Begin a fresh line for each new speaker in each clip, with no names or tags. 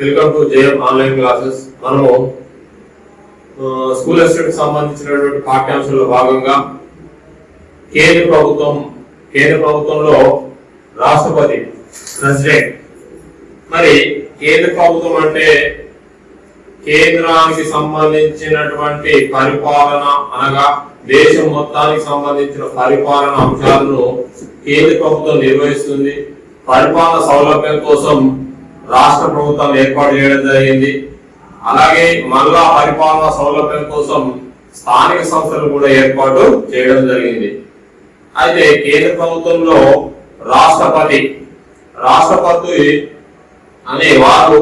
Welcome to JM online classes. మనము school assistant సంబంధించినటువంటి పాఠ్యాంశాల్లో భాగంగా కేంద్ర ప్రభుత్వంలో రాష్ట్రపతి ప్రెసిడెంట్. మరి కేంద్ర ప్రభుత్వం అంటే కేంద్రానికి సంబంధించినటువంటి పరిపాలన అనగా దేశం మొత్తానికి సంబంధించిన పరిపాలన అంశాలను కేంద్ర ప్రభుత్వం నిర్వహిస్తుంది. పరిపాలన సౌలభ్యం కోసం రాష్ట్ర ప్రభుత్వం ఏర్పాటు చేయడం జరిగింది. అలాగే మళ్ళా పరిపాలన సౌలభ్యం కోసం స్థానిక సంస్థలు కూడా ఏర్పాటు చేయడం జరిగింది. అయితే కేంద్ర ప్రభుత్వంలో రాష్ట్రపతి అనే వారు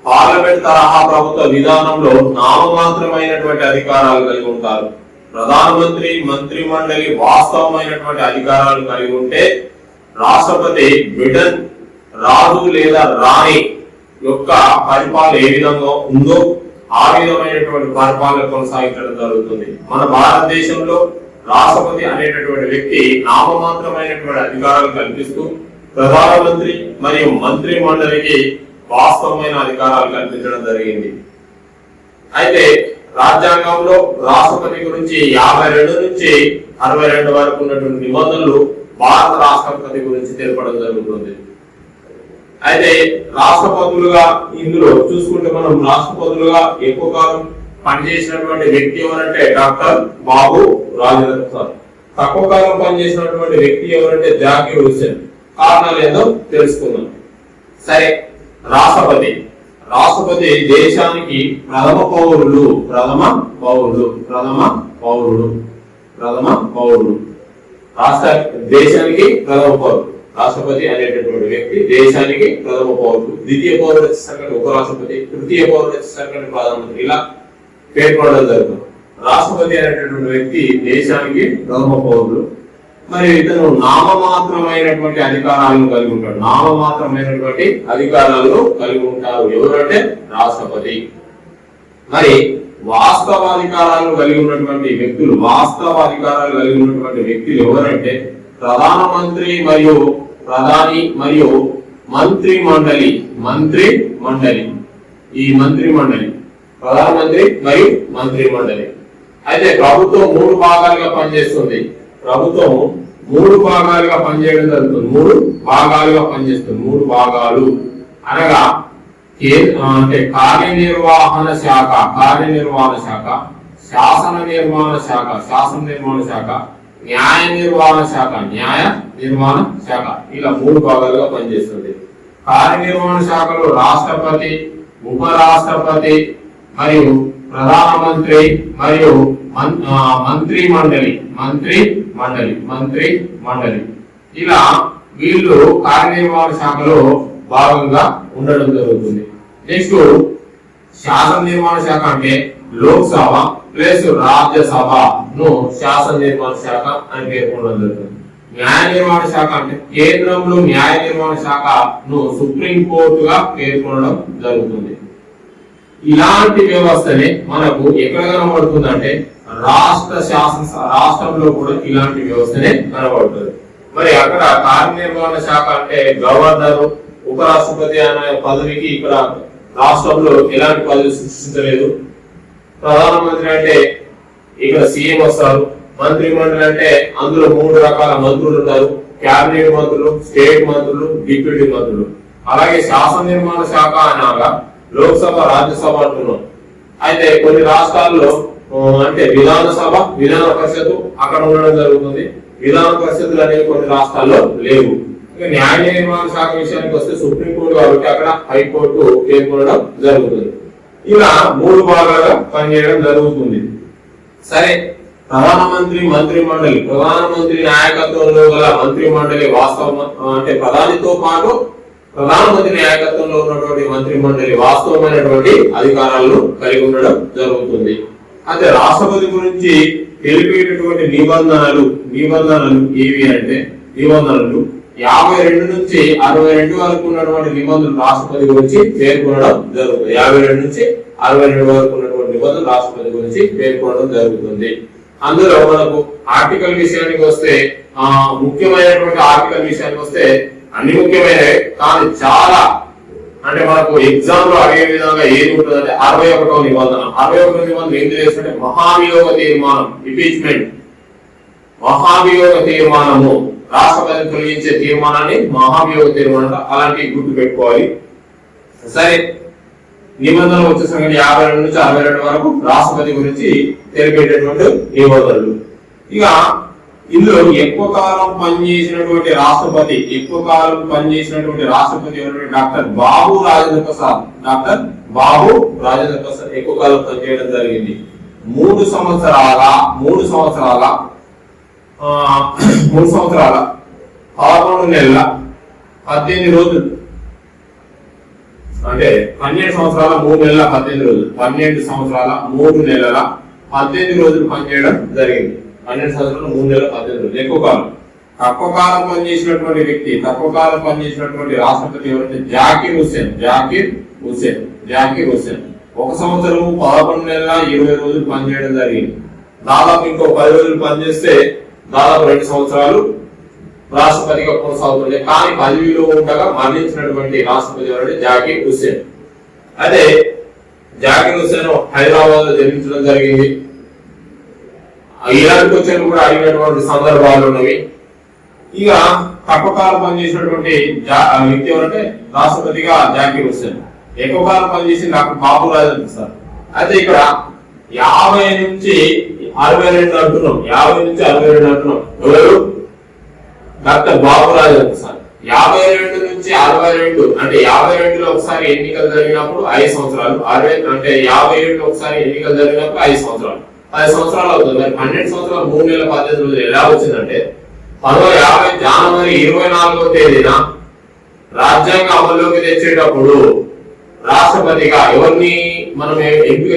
పార్లమెంట్ తరహా ప్రభుత్వ విధానంలో నామమాత్రమైనటువంటి అధికారాలు కలిగి ఉంటారు. ప్రధానమంత్రి మంత్రిమండలి వాస్తవమైనటువంటి అధికారాలు కలిగి ఉంటే రాష్ట్రపతి బ్రిటన్ రాజు లేదా రాణి యొక్క పరిపాలన ఏ విధంగా ఉందో ఆ విధమైనటువంటి పరిపాలన కొనసాగించడం జరుగుతుంది. మన భారతదేశంలో రాష్ట్రపతి అనేటటువంటి వ్యక్తి నామమాత్రమైనటువంటి అధికారాలు కల్పిస్తూ ప్రధానమంత్రి మరియు మంత్రి మండలికి వాస్తవమైన అధికారాలు కల్పించడం జరిగింది. అయితే రాజ్యాంగంలో రాష్ట్రపతి గురించి 52 నుంచి 62 వరకు ఉన్నటువంటి నిబంధనలు భారత రాష్ట్రపతి గురించి తెలపడం జరుగుతుంది. అయితే రాష్ట్రపతులుగా ఇందులో చూసుకుంటే మనం రాష్ట్రపతులుగా ఎక్కువ కాలం పనిచేసినటువంటి వ్యక్తి ఎవరంటే డాక్టర్ బాబు రాజేంద్ర ప్రసాద్. తక్కువ కాలం పనిచేసినటువంటి వ్యక్తి ఎవరంటే జాకీర్ హుస్సేన్. కారణాలు ఏదో తెలుసుకుందాం. సరే, రాష్ట్రపతి దేశానికి ప్రథమ పౌరుడు దేశానికి ప్రథమ పౌరుడు. రాష్ట్రపతి అనేటటువంటి వ్యక్తి దేశానికి ప్రథమ పౌరుడు. ద్వితీయ పౌరుడు వచ్చేసరికి ఉపరాష్ట్రపతి, తృతీయ పౌరుడు వచ్చేసరికి ప్రధానమంత్రి, ఇలా పేర్కొనడం జరుగుతుంది. రాష్ట్రపతి అనేటటువంటి వ్యక్తి దేశానికి ప్రథమ పౌరుడు. మరి ఇతను నామమాత్రమైనటువంటి అధికారాలను కలిగి ఉంటాడు. ఎవరంటే రాష్ట్రపతి. మరి వాస్తవ అధికారాలను కలిగి ఉన్నటువంటి వ్యక్తులు ఎవరంటే ప్రధానమంత్రి మరియు ప్రధాని మరియు మంత్రి మండలి. ఈ మంత్రి మండలి ప్రధానమంత్రి మరియు మంత్రి మండలి. అయితే ప్రభుత్వం 3 భాగాలుగా పనిచేస్తుంది. పనిచేయడం జరుగుతుంది. 3 భాగాలు అనగా అంటే కార్యనిర్వహణ శాఖ, శాసన నిర్మాణ శాఖ, న్యాయ నిర్వహణ శాఖ, ఇలా 3 భాగాలుగా పనిచేస్తుంది. కార్యనిర్వహణ శాఖలో రాష్ట్రపతి, ఉపరాష్ట్రపతి మరియు ప్రధానమంత్రి మరియు మంత్రి మండలి ఇలా వీళ్ళు కార్యనిర్వహణ శాఖలో భాగంగా ఉండడం జరుగుతుంది. నెక్స్ట్ శాసన నిర్మాణ శాఖ అంటే లోక్సభ ప్లస్ రాజ్యసభను శాసన నిర్మాణ శాఖ అని పేర్కొనడం జరుగుతుంది. న్యాయ నిర్మాణ శాఖ అంటే కేంద్రంలో న్యాయ నిర్మాణ శాఖను సుప్రీం కోర్టుగా పేర్కొనడం జరుగుతుంది. ఇలాంటి వ్యవస్థనే మనకు ఎక్కడ కనబడుతుందంటే రాష్ట్రంలో కూడా ఇలాంటి వ్యవస్థనే కనబడుతుంది. మరి అక్కడ కార్యనిర్వహణ శాఖ అంటే గవర్నర్, ఉపరాష్ట్రపతి అనే పదవికి ఇక్కడ రాష్ట్రంలో ఎలాంటి పదవి సృష్టించలేదు. ప్రధానమంత్రి అంటే ఇక్కడ సీఎం వస్తారు. మంత్రి మండలి అంటే అందులో 3 రకాల మంత్రులు ఉంటారు. క్యాబినెట్ మంత్రులు, స్టేట్ మంత్రులు, డిప్యూటీ మంత్రులు. అలాగే శాసన నిర్మాణ శాఖ అనగా లోక్సభ, రాజ్యసభ అంటున్నాం. అయితే కొన్ని రాష్ట్రాల్లో అంటే విధాన పరిషత్తు అక్కడ ఉండడం జరుగుతుంది. విధాన పరిషత్తులు అనేవి కొన్ని రాష్ట్రాల్లో లేవు. న్యాయ నిర్మాణ శాఖ విషయానికి వస్తే సుప్రీంకోర్టు కాబట్టి అక్కడ హైకోర్టు పేర్కొనడం జరుగుతుంది. ఇలా 3 భాగాలుగా పనిచేయడం జరుగుతుంది. సరే, ప్రధానమంత్రి నాయకత్వంలో గల మంత్రి మండలి అంటే ప్రధానితో పాటు ప్రధానమంత్రి నాయకత్వంలో ఉన్నటువంటి మంత్రి మండలి వాస్తవమైనటువంటి అధికారాలను కలిగి ఉండడం జరుగుతుంది. అయితే రాష్ట్రపతి గురించి తెలిపేటటువంటి నిబంధనలు ఏవి అంటే 52 నుంచి 62 వరకు ఉన్నటువంటి నిబంధనలు రాష్ట్రపతి గురించి పేర్కొనడం జరుగుతుంది. 52 నుంచి 62 వరకు ఉన్నటువంటి నిబంధనలు రాష్ట్రపతి గురించి పేర్కొనడం జరుగుతుంది. అందులో మనకు ఆర్టికల్ విషయానికి వస్తే ముఖ్యమైనటువంటి ఆర్టికల్ విషయానికి వస్తే అన్ని ముఖ్యమైనవి, కానీ చాలా అంటే మనకు ఎగ్జామ్ లో అడిగే విధంగా ఏది ఉంటుందంటే 61వ నిబంధన. 61వ నిబంధన ఏం చేస్తుంటే మహాభియోగ తీర్మానం, ఇంపీచ్మెంట్, మహాభియోగ తీర్మానము, రాష్ట్రపతిని తొలగించే తీర్మానాన్ని మహాభియోగ తీర్మానం, అలాంటివి గుర్తు పెట్టుకోవాలి. సరే, నిబంధనలు వచ్చేసరికి 52 నుంచి 62 వరకు రాష్ట్రపతి గురించి తెలిపేటటువంటి నిబంధనలు. ఇక ఇందులో ఎక్కువ కాలం పనిచేసినటువంటి రాష్ట్రపతి ఎవరంటే డాక్టర్ బాబు రాజేంద్ర ప్రసాద్. డాక్టర్ బాబు రాజేంద్ర ప్రసాద్ ఎక్కువ కాలం పనిచేయడం జరిగింది. 3 సంవత్సరాల 11 నెలల 18 రోజులు, అంటే 12 సంవత్సరాల 3 నెలల 18 రోజులు, 12 సంవత్సరాల 3 నెలల 18 రోజులు పనిచేయడం జరిగింది. 12 సంవత్సరాలు 3 నెలల 18 రోజులు ఎక్కువ కాలం. తక్కువ కాలం పనిచేసినటువంటి రాష్ట్రపతి ఎవరంటే జాకిర్ హుస్సేన్. 1 సంవత్సరం 11 నెలల 20 రోజులు పనిచేయడం జరిగింది. దాదాపు ఇంకో 10 రోజులు పనిచేస్తే దాదాపు 2 సంవత్సరాలు రాష్ట్రపతిగా కొనసాగుతుండే. కానీ పదవిలో ఉండగా మరణించినటువంటి రాష్ట్రపతి ఎవరంటే జాకిర్ హుస్సేన్. అదే జాకిర్ హుస్సేన్ హైదరాబాద్ లో జన్మించడం జరిగింది. ఇలాంటి క్వశ్చన్ కూడా అడిగినటువంటి సందర్భాలు ఉన్నవి. ఇక తక్కువ కాలం పనిచేసినటువంటి వ్యక్తి ఎవరంటే రాష్ట్రపతిగా జాకిర్ హుస్సేన్. ఎక్కువ కాలం పనిచేసింది డాక్టర్ బాబు రాజేంద్ర ప్రసాద్. అయితే ఇక్కడ 50 నుంచి 62 అంటున్నాం. ఎవరు? డాక్టర్ బాబు రాజేంద్ర ప్రసాద్. 52 నుంచి 62 అంటే 52లో ఒకసారి ఎన్నికలు జరిగినప్పుడు 5 సంవత్సరాలు, 60 అంటే 57లో ఒకసారి ఎన్నికలు జరిగినప్పుడు 5 సంవత్సరాలు, 10 సంవత్సరాలు అవుతుంది. మరి 12 సంవత్సరాలు 3 నెలల 18 రోజులు ఎలా వచ్చిందంటే 1950 జనవరి 24వ తేదీన రాజ్యాంగం అమల్లోకి తెచ్చేటప్పుడు రాష్ట్రపతిగా ఎవరిని మనం ఎంపిక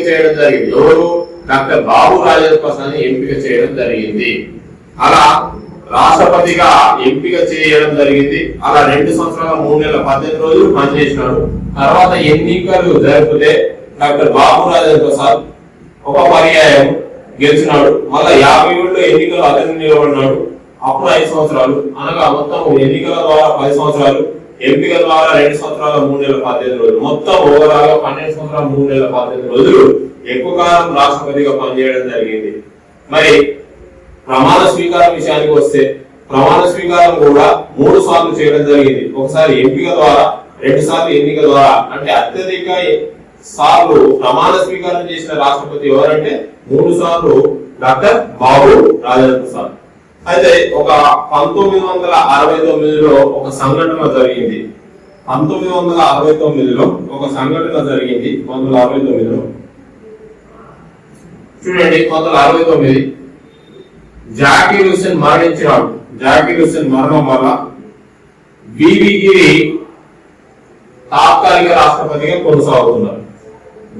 చేయడం జరిగింది. ఎవరు? డాక్టర్ బాబు రాజేంద్ర ప్రసాద్ ఎంపిక చేయడం జరిగింది. అలా రాష్ట్రపతిగా ఎంపిక చేయడం జరిగింది. అలా 2 సంవత్సరాల 3 నెలల 18 రోజులు పనిచేసినాడు. తర్వాత ఎన్నికలు జరిపితే డాక్టర్ బాబు రాజేంద్ర ప్రసాద్ ఒక పర్యాయం గెలిచినాడు. మళ్ళా 57లో ఎన్నికలు అతను నిలబడినాడు. అప్పుడు 5 సంవత్సరాలు, అనగా మొత్తం ఎన్నికల ద్వారా 10 సంవత్సరాలు, ఎంపికల ద్వారా 2 సంవత్సరాల 3 నెలల 18 రోజులు, మొత్తం ఓవరాల్ గా 12 సంవత్సరాల 3 నెలల 18 రోజులు ఎక్కువ కాలం రాష్ట్రపతిగా పనిచేయడం జరిగింది. మరి ప్రమాణ స్వీకారం విషయానికి వస్తే ప్రమాణ స్వీకారం కూడా 3 సార్లు చేయడం జరిగింది. ఒకసారి ఎంపిక ద్వారా, 2 సార్లు ఎన్నిక ద్వారా. అంటే అత్యధిక సార్లు ప్రమాణ స్వీకారం చేసిన రాష్ట్రపతి ఎవరంటే 3 సార్లు డాక్టర్ బాబు రాజేంద్ర ప్రసాద్. అయితే ఒక 1969లో ఒక సంఘటన జరిగింది. 1969లో ఒక సంఘటన జరిగింది. 1969లో చూడండి, 1969 జాకిర్ హుస్సేన్ మరణించినాడు. జాకిర్ హుస్సేన్ మరణం వల్ల బివి గిరి తాత్కాలిక రాష్ట్రపతిగా కొనసాగుతున్నారు.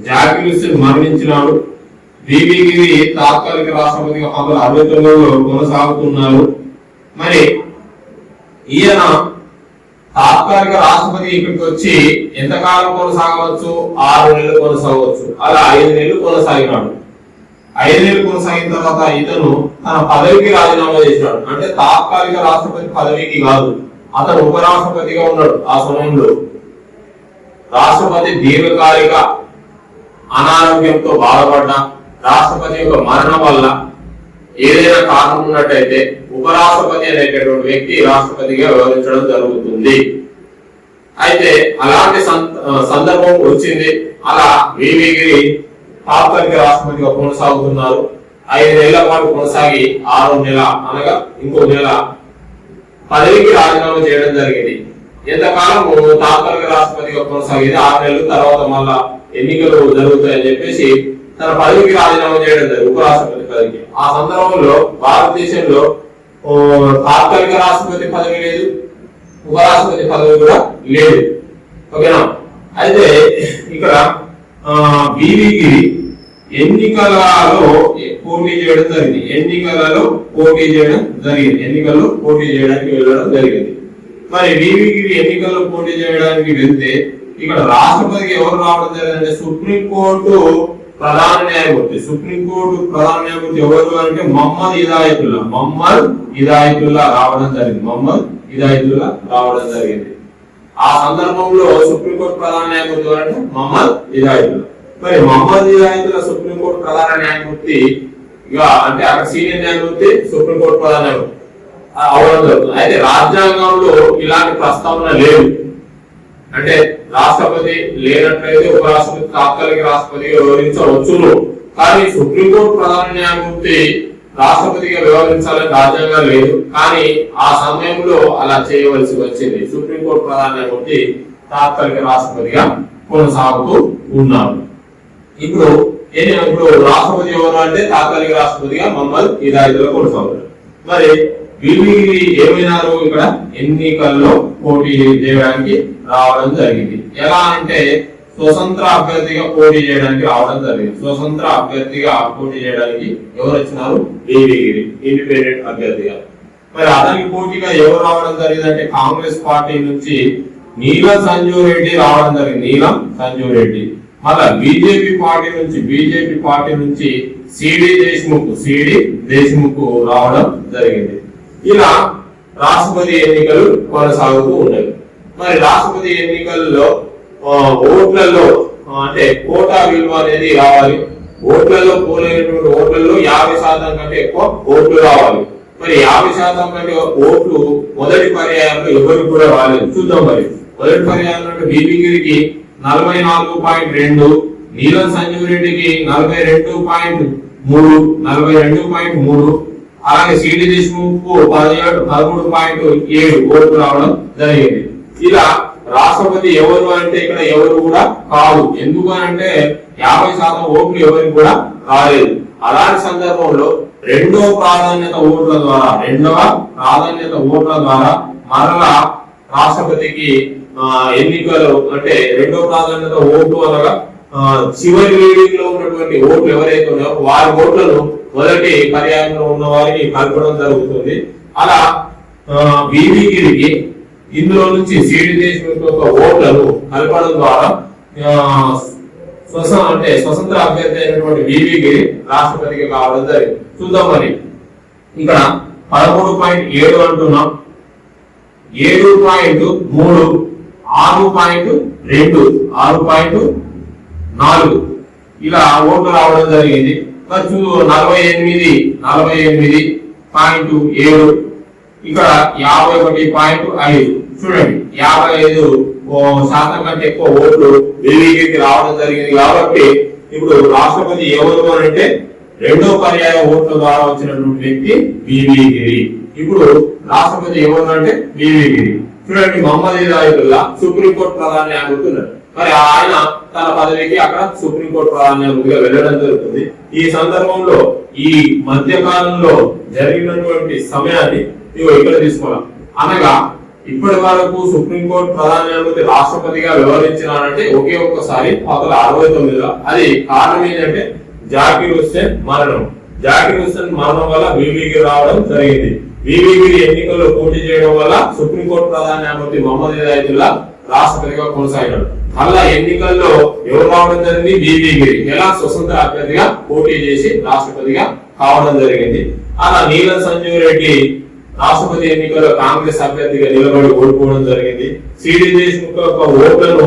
జాకిర్ హుస్సేన్ మరణించినాడు. బివి గిరి తాత్కాలిక రాష్ట్రపతిగా 1969లో కొనసాగుతున్నారు. మరి ఈయన తాత్కాలిక రాష్ట్రపతి ఇక్కడికి వచ్చి ఎంతకాలం కొనసాగవచ్చు? 6 నెలలు కొనసాగవచ్చు. అలా 5 నెలలు కొనసాగినాడు. 5 నెలలు కొనసాగిన తర్వాత ఇతను తన పదవికి రాజీనామా చేసినాడు. అంటే తాత్కాలిక రాష్ట్రపతి పదవికి కాదు, అతను ఉపరాష్ట్రపతిగా ఉన్నాడు. ఆ సమయంలో రాష్ట్రపతి దీర్ఘకాలిక అనారోగ్యంతో బాధపడ్డా, రాష్ట్రపతి యొక్క మరణం వల్ల ఏదైనా కారణం ఉన్నట్టయితే ఉపరాష్ట్రపతి అనేటటువంటి వ్యక్తి రాష్ట్రపతిగా వ్యవహరించడం జరుగుతుంది. అయితే అలాంటి సందర్భం వచ్చింది. అలా వివి గిరి తాత్కాలిక రాష్ట్రపతిగా కొనసాగుతున్నారు. 5 నెలల పాటు కొనసాగి 6వ నెల అనగా ఇంకో నెల పదవికి రాజీనామా చేయడం జరిగింది. ఎంతకాలం తాత్కాలిక రాష్ట్రపతిగా కొనసాగేది 6 నెలల తర్వాత మళ్ళా ఎన్నికలు జరుగుతాయని చెప్పేసి తన పదవికి రాజీనామా చేయడం జరిగింది, ఉపరాష్ట్రపతి పదవికి. ఆ సందర్భంలో భారతదేశంలో తాత్కాలిక రాష్ట్రపతి పదవి లేదు, ఉపరాష్ట్రపతి పదవి కూడా లేదు. ఓకేనా? అయితే ఇక్కడ బివి గిరి ఎన్నికలలో పోటీ చేయడం జరిగింది. ఎన్నికల్లో పోటీ చేయడానికి వెళ్ళడం జరిగింది. మరి బివి గిరి ఎన్నికల్లో పోటీ చేయడానికి వెళ్తే ఇక్కడ రాష్ట్రపతికి ఎవరు రావడం జరిగిందంటే సుప్రీంకోర్టు ప్రధాన న్యాయమూర్తి. సుప్రీంకోర్టు ప్రధాన న్యాయమూర్తి ఎవరు అంటే మహమ్మద్ ఇదాయతుల్లా రావడం జరిగింది. ఆ సందర్భంలో సుప్రీంకోర్టు ప్రధాన న్యాయమూర్తి ఎవరంటే మహమ్మద్ హిదాయతుల్లా. మరి మహమ్మద్ హిదాయతుల్లా సుప్రీంకోర్టు ప్రధాన న్యాయమూర్తి అంటే అక్కడ సీనియర్ న్యాయమూర్తి సుప్రీంకోర్టు ప్రధాన న్యాయమూర్తి అవడం జరుగుతుంది. అయితే రాజ్యాంగంలో ఇలాంటి ప్రస్తావన లేదు. అంటే రాష్ట్రపతి లేనట్లయితే ఉపరాష్ట్రపతి తాత్కాలిక రాష్ట్రపతిగా వ్యవహరించవచ్చును. కానీ సుప్రీంకోర్టు ప్రధాన న్యాయమూర్తి రాష్ట్రపతిగా వ్యవహరించాలని రాజ్యాంగం లేదు. కానీ ఆ సమయంలో అలా చేయవలసి వచ్చింది. సుప్రీంకోర్టు ప్రధాన న్యాయమూర్తి తాత్కాలిక రాష్ట్రపతిగా కొనసాగుతూ ఉన్నారు. ఇప్పుడు రాష్ట్రపతి ఎవరు అంటే తాత్కాలిక రాష్ట్రపతిగా మహమ్మద్ హిదాయతుల్లా కొనసాగుతారు. మరి వీళ్ళు ఏమైనారు? ఇక్కడ ఎన్నికల్లో పోటీ చేయడానికి రావడం జరిగింది. ఎలా అంటే స్వతంత్ర అభ్యర్థిగా పోటీ చేయడానికి రావడం జరిగింది. స్వతంత్ర అభ్యర్థిగా పోటీ చేయడానికి ఎవరు వచ్చినారు? బీవీగిరి ఇండిపెండెంట్ అభ్యర్థిగా. మరి అతనికి పోటీగా ఎవరు రావడం జరిగింది అంటే కాంగ్రెస్ పార్టీ నుంచి నీలం సంజీవ్ రెడ్డి రావడం జరిగింది. నీలం సంజీవ్ రెడ్డి. మళ్ళా బీజేపీ పార్టీ నుంచి సిడి దేశ్ముఖ్ రావడం జరిగింది. ఇలా రాష్ట్రపతి ఎన్నికలు కొనసాగుతూ ఉన్నాయి. మరి రాష్ట్రపతి ఎన్నికల్లో ఓట్లలో అంటే కోటా విలువ అనేది రావాలి. ఓట్లలో పోలైనటువంటి ఓట్లలో 50% కంటే ఎక్కువ ఓట్లు రావాలి. మరి 50% కంటే ఓట్లు మొదటి పర్యాయంలో ఎవరికి కూడా రాలేదు. చూద్దాం. మరి మొదటి పర్యాయంలో బీబీగిరికి 44.2, నీలం సంజీవ్ రెడ్డికి 42.3, అలాగే సిడి దేశ్ముఖ్ 13.7 ఓట్లు రావడం జరిగింది. ఇలా రాష్ట్రపతి ఎవరు అంటే ఇక్కడ ఎవరు కూడా కాదు. ఎందుకు అంటే 50% ఓట్లు ఎవరికి కూడా రాలేదు. అలాంటి సందర్భంలో రెండవ ప్రాధాన్యత ఓట్ల ద్వారా మరలా రాష్ట్రపతికి ఎన్నికలు అంటే రెండవ ప్రాధాన్యత ఓట్లు అనగా చివరి రీడింగ్ లో ఉన్నటువంటి ఓట్లు ఎవరైతే ఉన్నాయో వారి ఓట్లను మొదటి పర్యాయంలో ఉన్న వారికి కలపడం జరుగుతుంది. అలా బీవీగిరికి ఇందులో నుంచి సిడి దేశ్ముఖ్ యొక్క ఓట్లను కలపడం ద్వారా స్వతంత్ర అభ్యర్థి అయినటువంటి బీవీగిరి రాష్ట్రపతికి కావడం జరిగింది. చూద్దాం. మరి ఇక్కడ 13.7 అంటున్నాం, 7.3, 6.2, 6.4 ఇలా ఓట్లు రావడం జరిగింది. 48.7 ఇక్కడ 51.5. చూడండి, 55% కంటే ఎక్కువ ఓట్లు బీవీగిరికి రావడం జరిగింది. కాబట్టి ఇప్పుడు రాష్ట్రపతి ఎవరు అంటే రెండో పర్యాయ ఓట్ల ద్వారా వచ్చినటువంటి వ్యక్తి బీవీగిరి. ఇప్పుడు రాష్ట్రపతి ఎవరు అంటే బీవీగిరి. చూడండి, మహమ్మద్ హిదాయతుల్లా సుప్రీంకోర్టు ప్రధాన న్యాయమూర్తి ఉన్నారు. మరి ఆయన తన పదవికి అక్కడ సుప్రీంకోర్టు ప్రధాన న్యాయమూర్తిగా వెళ్ళడం జరుగుతుంది. ఈ సందర్భంలో ఈ మధ్య కాలంలో జరిగినటువంటి సమయాన్ని ఇక్కడ తీసుకోవాలి. అనగా ఇప్పటి వరకు సుప్రీంకోర్టు ప్రధాన న్యాయమూర్తి రాష్ట్రపతిగా వ్యవహరించినారంటే ఒకే ఒక్కసారి 1969లో. అది కారణం ఏంటంటే జాకిర్ హుస్సేన్ మరణం. జాకిర్ హుస్సేన్ మరణం వల్ల బీవీగిరి రావడం జరిగింది. బీవీగిరి ఎన్నికల్లో పోటీ చేయడం వల్ల సుప్రీంకోర్టు ప్రధాన న్యాయమూర్తి మహమ్మద్ హిదాయతుల్లా రాష్ట్రపతిగా కొనసాగినాడు. మళ్ళా ఎన్నికల్లో ఎవరు రావడం జరిగింది? బీవీగిరి. ఎలా? స్వతంత్ర అభ్యర్థిగా పోటీ చేసి రాష్ట్రపతిగా కావడం జరిగింది. అలా నీలం సంజీవ్ రెడ్డి రాష్ట్రపతి ఎన్నికల్లో కాంగ్రెస్ అభ్యర్థిగా నిలబడి ఓడిపోవడం జరిగింది. సిడి దేశ్ముఖ్ యొక్క ఓట్లను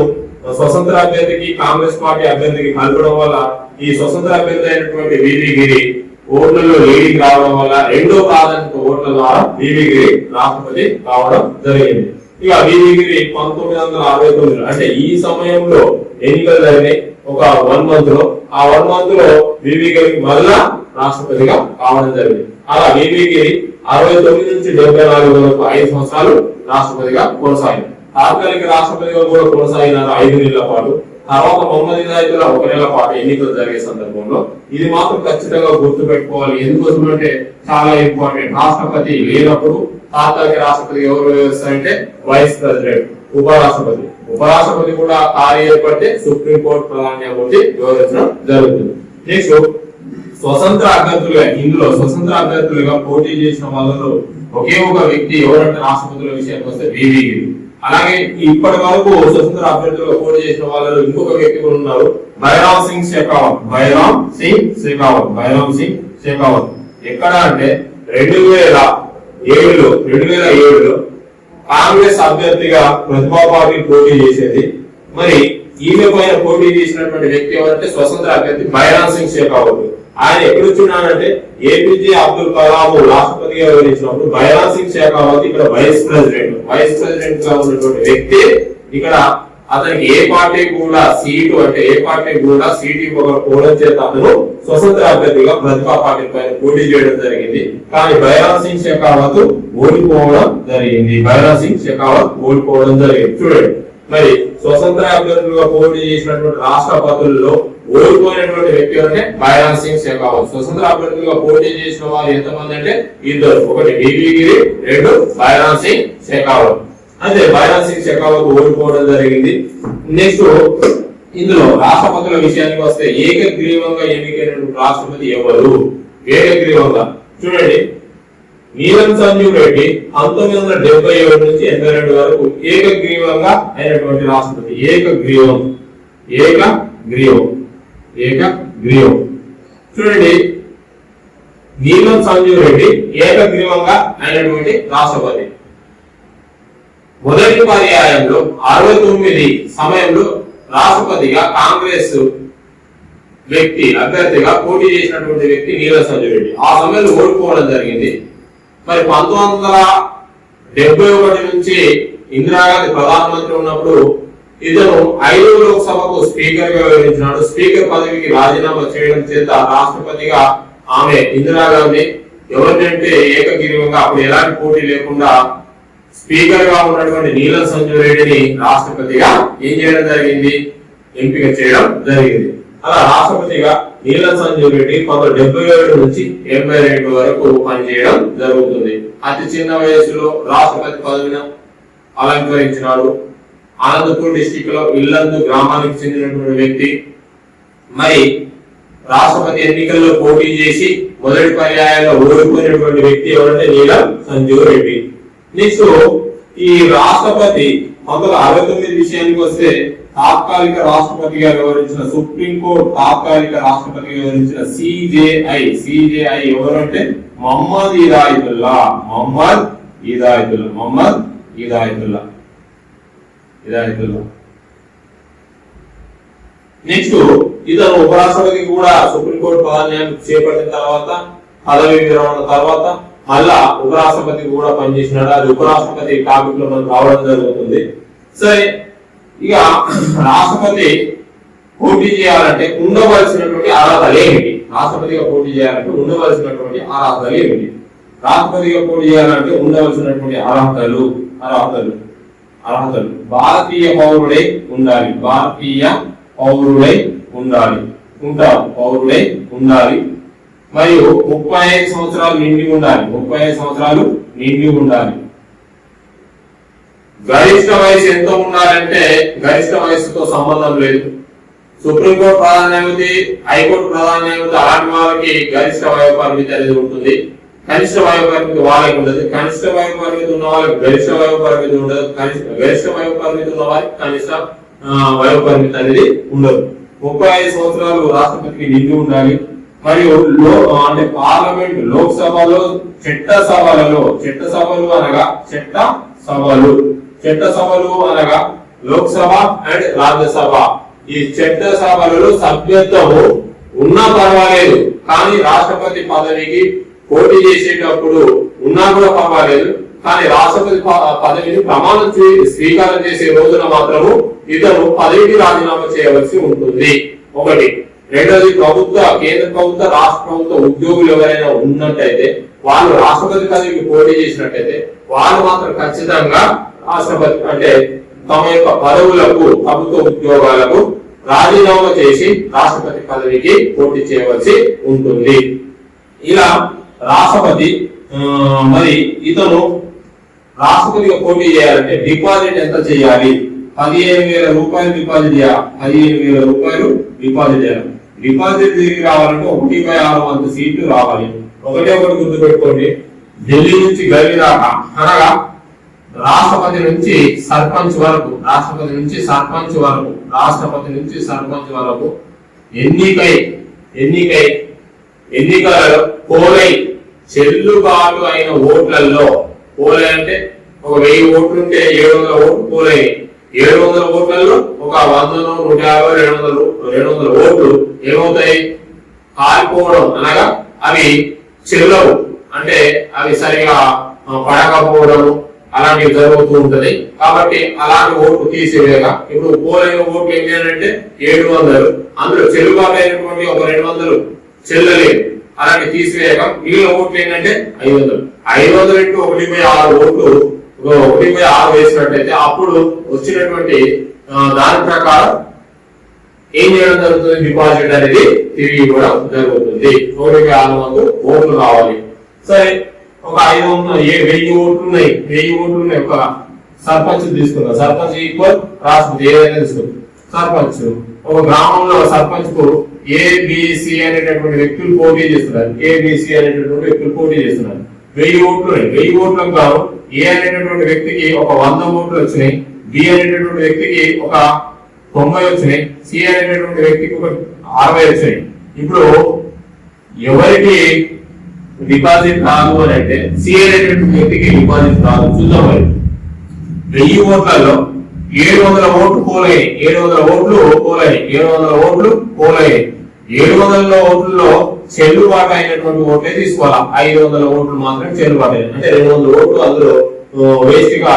స్వతంత్ర అభ్యర్థికి కాంగ్రెస్ పార్టీ అభ్యర్థికి కలపడం వల్ల ఈ స్వతంత్ర అభ్యర్థి అయినటువంటి బీవీగిరి ఓట్లలో లీడింగ్ రావడం వల్ల రెండో ప్రాధాన్యత ఓట్ల ద్వారా బీవీగిరి రాష్ట్రపతి కావడం జరిగింది. ఇక బీవీగిరి 1969 అంటే ఈ సమయంలో ఎన్నికలు జరిగినాయి. ఒక 1 month లో ఆ 1 month లో బీవీగిరికి మళ్ళా రాష్ట్రపతిగా కావడం జరిగింది. అలా బీవీగిరి 69 నుంచి 74 వరకు 5 సంవత్సరాలు రాష్ట్రపతిగా కొనసాగింది. తాత్కాలిక రాష్ట్రపతిగా కూడా కొనసాగినారు 5 నెలల పాటు. తర్వాత మహమ్మద్ హిదాయతుల్లా 1 నెల పాటు ఎన్నికలు జరిగే సందర్భంలో ఇది మాత్రం ఖచ్చితంగా గుర్తు పెట్టుకోవాలి. ఎందుకోసం అంటే చాలా ఇంపార్టెంట్. రాష్ట్రపతి లేనప్పుడు తాత్కాలిక రాష్ట్రపతి ఎవరు వ్యవహరిస్తారంటే వైస్ ప్రెసిడెంట్, ఉపరాష్ట్రపతి కూడా ఖాళీ ఏర్పడితే సుప్రీంకోర్టు ప్రధాన న్యాయమూర్తి వ్యవహరించడం జరుగుతుంది. నెక్స్ట్ స్వతంత్ర అభ్యర్థులుగా, ఇందులో స్వతంత్ర అభ్యర్థులుగా పోటీ చేసిన వాళ్ళలో ఒకే ఒక వ్యక్తి ఎవరంటే రాష్ట్రపతుల విషయానికి వస్తే బీవీగిరి. అలాగే ఇప్పటి వరకు స్వతంత్ర అభ్యర్థులుగా పోటీ చేసిన వాళ్ళలో ఇంకొక వ్యక్తి కూడా ఉన్నారు, బైరామ్ సింగ్ షెకావత్. ఎక్కడ అంటే 2007లో కాంగ్రెస్ అభ్యర్థిగా ప్రతిభా పాటిల్ పోటీ చేసేది. మరి ఈమె పైన పోటీ చేసినటువంటి వ్యక్తి ఎవరంటే స్వతంత్ర అభ్యర్థి బైరాన్ సింగ్ షెకావత్. ఆయన ఎక్కడొచ్చున్నాడంటే ఏపీజే అబ్దుల్ కలాం రాష్ట్రపతిగా వివరించినప్పుడు బైరాన్ సింగ్ షెకావత్ ఇక్కడ వైస్ ప్రెసిడెంట్ గా ఉన్నటువంటి వ్యక్తి. ఇక్కడ అతనికి ఏ పార్టీ కూడా సీటు ఇవ్వకపోవడం చేత అతను స్వతంత్ర అభ్యర్థిగా ప్రతిభా పాటిల్ పైన పోటీ చేయడం జరిగింది. కానీ బైరాన్ సింగ్ షెకావత్ ఓడిపోవడం జరిగింది. చూడండి, మరి స్వతంత్ర అభ్యర్థులుగా పోటీ చేసినటువంటి రాష్ట్రపతుల్లో ఓడిపోయినటువంటి వ్యక్తి అంటే బైరాన్ సింగ్ షెకావత్. స్వతంత్ర అభ్యర్థులుగా పోటీ చేసిన వారు ఎంతమంది అంటే ఇద్దరు, ఒకటి బివి గిరి, రెండు బైరాన్ సింగ్ షెకావత్. అయితే బైరాన్ సింగ్ షెకావత్ ఓడిపోవడం జరిగింది. నెక్స్ట్ ఇందులో రాష్ట్రపతుల విషయానికి వస్తే ఏకగ్రీవంగా ఎన్నికైనటువంటి రాష్ట్రపతి ఎవరు? ఏకగ్రీవంగా చూడండి, నీలం సంజీవ్ రెడ్డి 1977 నుంచి 82 వరకు ఏకగ్రీవంగా అయినటువంటి రాష్ట్రపతి. ఏకగ్రీవం చూడండి, నీలం సంజీవ్ రెడ్డి ఏకగ్రీవంగా అయినటువంటి రాష్ట్రపతి. మొదటి పర్యాయంలో 69 సమయంలో రాష్ట్రపతిగా కాంగ్రెస్ అభ్యర్థిగా పోటీ చేసినటువంటి వ్యక్తి నీలం సంజీవ్ రెడ్డి. ఆ సమయంలో ఓడిపోవడం జరిగింది. మరి 1971 నుంచి ఇందిరాగాంధీ ప్రధానమంత్రి ఉన్నప్పుడు ఇతను 5వ లోక్సభకు స్పీకర్ గా వ్యవహరించినాడు. స్పీకర్ పదవికి రాజీనామా చేయడం చేత రాష్ట్రపతిగా ఆమె ఇందిరాగాంధీ ఎవరినంటే ఏకగ్రీవంగా అప్పుడు ఎలాంటి పోటీ లేకుండా స్పీకర్ గా ఉన్నటువంటి నీలం సంజీవ్ రెడ్డిని రాష్ట్రపతిగా ఏం చేయడం జరిగింది? ఎంపిక చేయడం జరిగింది. అలా రాష్ట్రపతిగా నీలం సంజీవ్ రెడ్డి 1977 నుంచి 82 వరకు పనిచేయడం జరుగుతుంది. అతి చిన్న వయసులో రాష్ట్రపతి పదవిని అలంకరించినాడు. అనంతపూర్ డిస్టిక్ లో ఇల్లందు గ్రామానికి చెందినటువంటి వ్యక్తి. మరి రాష్ట్రపతి ఎన్నికల్లో పోటీ చేసి మొదటి పర్యాయంలో ఓడిపోయినటువంటి వ్యక్తి ఎవరంటే నీలం సంజీవ్ రెడ్డి. నెక్స్ట్ ఈ రాష్ట్రపతి 1969 విషయానికి వస్తే తాత్కాలిక రాష్ట్రపతిగా వ్యవహరించిన సుప్రీంకోర్టు తాత్కాలిక రాష్ట్రపతిగా వ్యవహరించిన సిజేఐ ఎవరంటే మొహమ్మద్ ఇదాయతుల్లా. నెక్స్ట్ ఇతను ఉపరాష్ట్రపతి కూడా సుప్రీంకోర్టు పదవిని చేపట్టిన తర్వాత పదవి విరమణ తర్వాత మళ్ళా ఉపరాష్ట్రపతి కూడా పనిచేసినాడు. అది ఉపరాష్ట్రపతి టాపిక్ లో మనకు రావడం జరుగుతుంది. సరే, ఇక రాష్ట్రపతి పోటీ చేయాలంటే ఉండవలసినటువంటి అర్హతలు ఏమిటి? రాష్ట్రపతిగా పోటీ చేయాలంటే ఉండవలసినటువంటి అర్హతలు ఏమిటి? రాష్ట్రపతిగా పోటీ చేయాలంటే ఉండవలసినటువంటి అర్హతలు భారతీయ పౌరుడై ఉండాలి. మరియు 35 సంవత్సరాలు నిండి ఉండాలి. గరిష్ట వయసు ఎంత ఉండాలంటే గరిష్ట వయసుతో సంబంధం లేదు. సుప్రీంకోర్టు ప్రధాన న్యాయమూర్తి, హైకోర్టు ప్రధాన న్యాయమూర్తి అలాంటి వారికి గరిష్ట వయో పరిమితి అనేది ఉంటుంది. కనిష్ట వయో పరిమితి వాళ్ళకి ఉండదు. కనిష్ట వయో పరిమితి ఉన్న వాళ్ళకి గరిష్ట వయో పరిమితి ఉండదు. గరిష్ట వయో పరిమితి ఉన్న వారికి కనిష్ట వయో పరిమితి అనేది ఉండదు. 35 సంవత్సరాలు రాష్ట్రపతికి నిండి ఉండాలి. మరియు అంటే పార్లమెంట్ లోక్సభలో చట్టసభలు అనగా లోక్సభ అండ్ రాజ్యసభ. ఈ చట్టసభలలో సభ్యత్వము ఉన్నా పర్వాలేదు, కానీ రాష్ట్రపతి పదవికి పోటీ చేసేటప్పుడు ఉన్నా కూడా పర్వాలేదు. కానీ రాష్ట్రపతి పదవిని ప్రమాణం స్వీకారం చేసే రోజున మాత్రము ఇతను పదవికి రాజీనామా చేయవలసి ఉంటుంది. ఒకటి. రెండోది, కేంద్ర ప్రభుత్వ రాష్ట్ర ప్రభుత్వ ఉద్యోగులు ఎవరైనా ఉన్నట్టయితే వాళ్ళు రాష్ట్రపతి పదవికి పోటీ చేసినట్టయితే వాళ్ళు మాత్రం ఖచ్చితంగా రాష్ట్రపతి అంటే తమ యొక్క పదవులకు ప్రభుత్వ ఉద్యోగాలకు రాజీనామా చేసి రాష్ట్రపతి పదవికి పోటీ చేయవలసి ఉంటుంది. ఇలా రాష్ట్రపతి మరి ఇతను రాష్ట్రపతిగా పోటీ చేయాలంటే డిపాజిట్ ఎంత చేయాలి? 15,000 రూపాయలు డిపాజిట్ చేయాలి. 15,000 రూపాయలు డిపాజిట్ చేయాలి. డిపాజిట్ తిరిగి రావాలంటే 1/6 సీట్లు రావాలి. ఒకటి గుర్తు పెట్టుకోండి, ఢిల్లీ నుంచి గల్లీ దాకా అనగా రాష్ట్రపతి నుంచి సర్పంచ్ వరకు ఎన్నికలలో పోలై చెల్లుబాటు అయిన ఓట్లలో, పోలై అంటే ఒక 1000 ఓట్లు ఉంటే 700 ఓట్లు పోలైనాయి. 700 ఓట్లలో ఒక 100, 150, 200 ఓట్లు ఏమవుతాయి? కాలిపోవడం, అనగా అవి చెల్లవు, అంటే అవి సరిగా పడకపోవడం అలాంటివి జరుగుతూ ఉంటది. కాబట్టి అలాంటి ఓట్లు తీసివేయగా ఇప్పుడు పోలైన ఓట్లు ఏమి అంటే 700, అందులో చెల్లుబాటు అయినటువంటి ఒక 200 చెల్లలేదు, అలాంటి తీసివేయక మిగిలిన ఓట్లు ఏంటంటే 500. 500 ఇంటూ 1/6 ఓట్లు 1/6 వేసినట్టయితే అప్పుడు వచ్చినటువంటి దాని ప్రకారం ఏం చేయడం జరుగుతుంది? డిపాజిట్ అనేది తిరిగి ఇవ్వడం జరుగుతుంది. 1/6 ఓట్లు కావాలి. సరే, ఒక 1000 ఓట్లు ఉన్నాయి, 1000 ఓట్లు ఉన్నాయి. ఒక సర్పంచ్ తీసుకుందాం. సర్పంచ్ ఈక్వల్ రాష్ట్రపతి, ఏదైనా తీసుకుందాం. సర్పంచ్ ఒక గ్రామంలో సర్పంచ్ కు ఏబిసి అనేటటువంటి వ్యక్తులు పోటీ చేస్తున్నారు. ఏబిసి అనేటటువంటి వ్యక్తులు పోటీ చేస్తున్నారు. 1000 ఓట్లు ఉన్నాయి. 1000 ఓట్లకు గాను ఏ అనేటటువంటి వ్యక్తికి ఒక 100 ఓట్లు వచ్చినాయి, బి అనేటటువంటి వ్యక్తికి ఒక 90 వచ్చినాయి, సి అనేటటువంటి వ్యక్తికి ఒక 60 వచ్చినాయి. ఇప్పుడు ఎవరికి డిపాజిట్ రాదు అని అంటే సి అనేటటువంటి వ్యక్తికి డిపాజిట్ రాదు. చూద్దాం. మరి 1000 ఓట్లలో 700 ఓట్లు పోలయ్యాయి. 700 ఓట్లు పోలయ్యాయి. 700 ఓట్లు పోలయ్యాయి. 700 ఓట్లలో చెల్లుబాటు అయినటువంటి ఓట్లే తీసుకోవాలా. 500 ఓట్లు మాత్రం చెల్లుబాటు అయ్యాయి. అంటే 200 ఓట్లు అందులో వేస్ట్ గా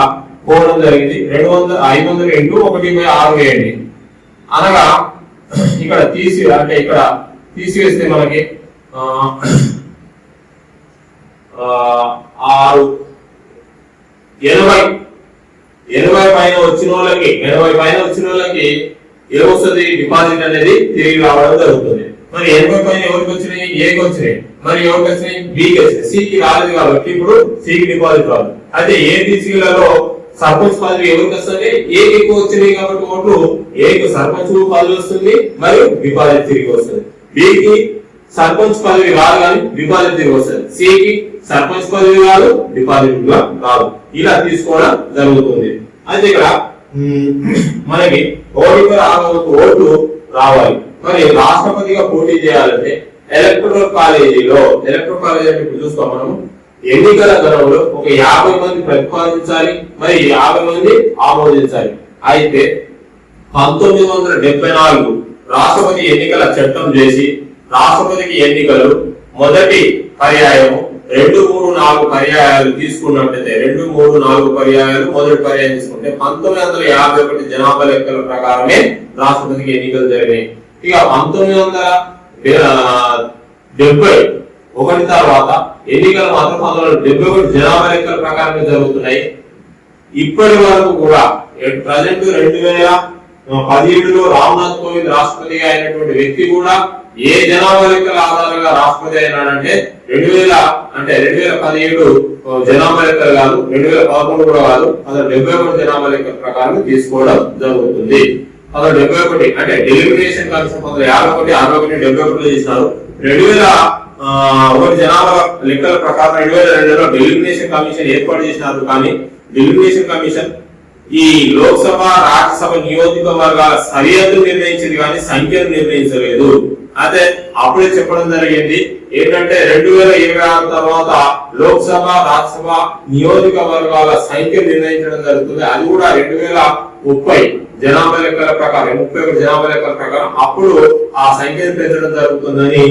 పోవడం జరిగింది. 500 ఇంటూ 1/6 వేయండి. అనగా ఇక్కడ ఇక్కడ తీసివేస్తే మనకి 80 పైన వచ్చిన వాళ్ళకి ఏమొస్తుంది? డిపాజిట్ అనేది తిరిగి రావడం జరుగుతుంది. మరి 80 పైన ఎవరికి వచ్చినాయి? ఏకి వచ్చినాయి. మరి ఎవరికి వచ్చినాయి? బికి వచ్చినాయి. సికి రాలేదు కాబట్టి ఇప్పుడు సికి డిపాజిట్ రాదు. అయితే ఏబిసిలలో సర్పంచ్ పదవి ఎవరికి వస్తుంది? ఏకి ఎక్కువ వచ్చినాయి కాబట్టి ఓట్లు ఏకి సర్పంచ్ పదవి వస్తుంది, మరియు డిపాజిట్ తిరిగి వస్తుంది. బికి సర్పంచ్ పదవి రాదు కానీ డిపాజిట్ తిరిగి వస్తుంది. సికి సర్పంచ్ పదవి రాదు, డిపాజిట్ రాదు. ఇలా తీసుకోవడం జరుగుతుంది. అయితే ఇక్కడ మనకి 1/6 ఓట్లు రావాలి. మరి రాష్ట్రపతిగా పోటీ చేయాలంటే ఎలక్టోరల్ కాలేజీ అంటే ఇప్పుడు చూస్తాం మనం, ఎన్నికల గణంలో ఒక 50 మంది ప్రతిపాదించాలి, మరి 50 మంది ఆమోదించాలి. అయితే 1974 రాష్ట్రపతి ఎన్నికల చట్టం చేసి రాష్ట్రపతికి ఎన్నికలు మొదటి పర్యాయము 2, 3, 4 పర్యాయాలు తీసుకున్నట్లయితే 2, 3, 4 పర్యాయాలు మొదటి పర్యాయం తీసుకుంటే 1951 జనాభా లెక్కల ప్రకారమే రాష్ట్రపతికి ఎన్నికలు జరిగాయి. ఇక 1971 తర్వాత ఎన్నికలు మాత్రం 1971 జనాభా లెక్కల ప్రకారమే జరుగుతున్నాయి. ఇప్పటి వరకు కూడా ప్రజెంట్ 2017లో రామ్నాథ్ కోవింద్ రాష్ట్రపతిగా అయినటువంటి వ్యక్తి కూడా ఏ జనాభా లెక్కల ఆధారంగా రాష్ట్రపతి అయినాడంటే 2017 జనాభా లెక్కలు కాదు, 2011 కూడా కాదు, 1971 జనాభా లెక్కల ప్రకారం తీసుకోవడం జరుగుతుంది. 1971 అంటే డెలిమినేషన్ కమిషన్ 1951, 61, 71 చేసినారు. 2001 జనాభా లెక్కల ప్రకారం 2002లో డెలిమినేషన్ కమిషన్ ఏర్పాటు చేసినారు. కానీ డెలిమినేషన్ కమిషన్ ఈ లోక్సభ, రాజ్యసభ నియోజకవర్గాల సరిహద్దు నిర్ణయించింది కానీ సంఖ్యను నిర్ణయించలేదు. అదే అప్పుడే చెప్పడం జరిగింది ఏంటంటే 2026 తర్వాత లోక్సభ, రాజ్యసభ నియోజకవర్గాల సంఖ్య నిర్ణయించడం జరుగుతుంది. అది కూడా 2030 జనాభా లెక్కల ప్రకారం 31 జనాభా లెక్కల ప్రకారం అప్పుడు ఆ సంఖ్యను పెంచడం జరుగుతుందని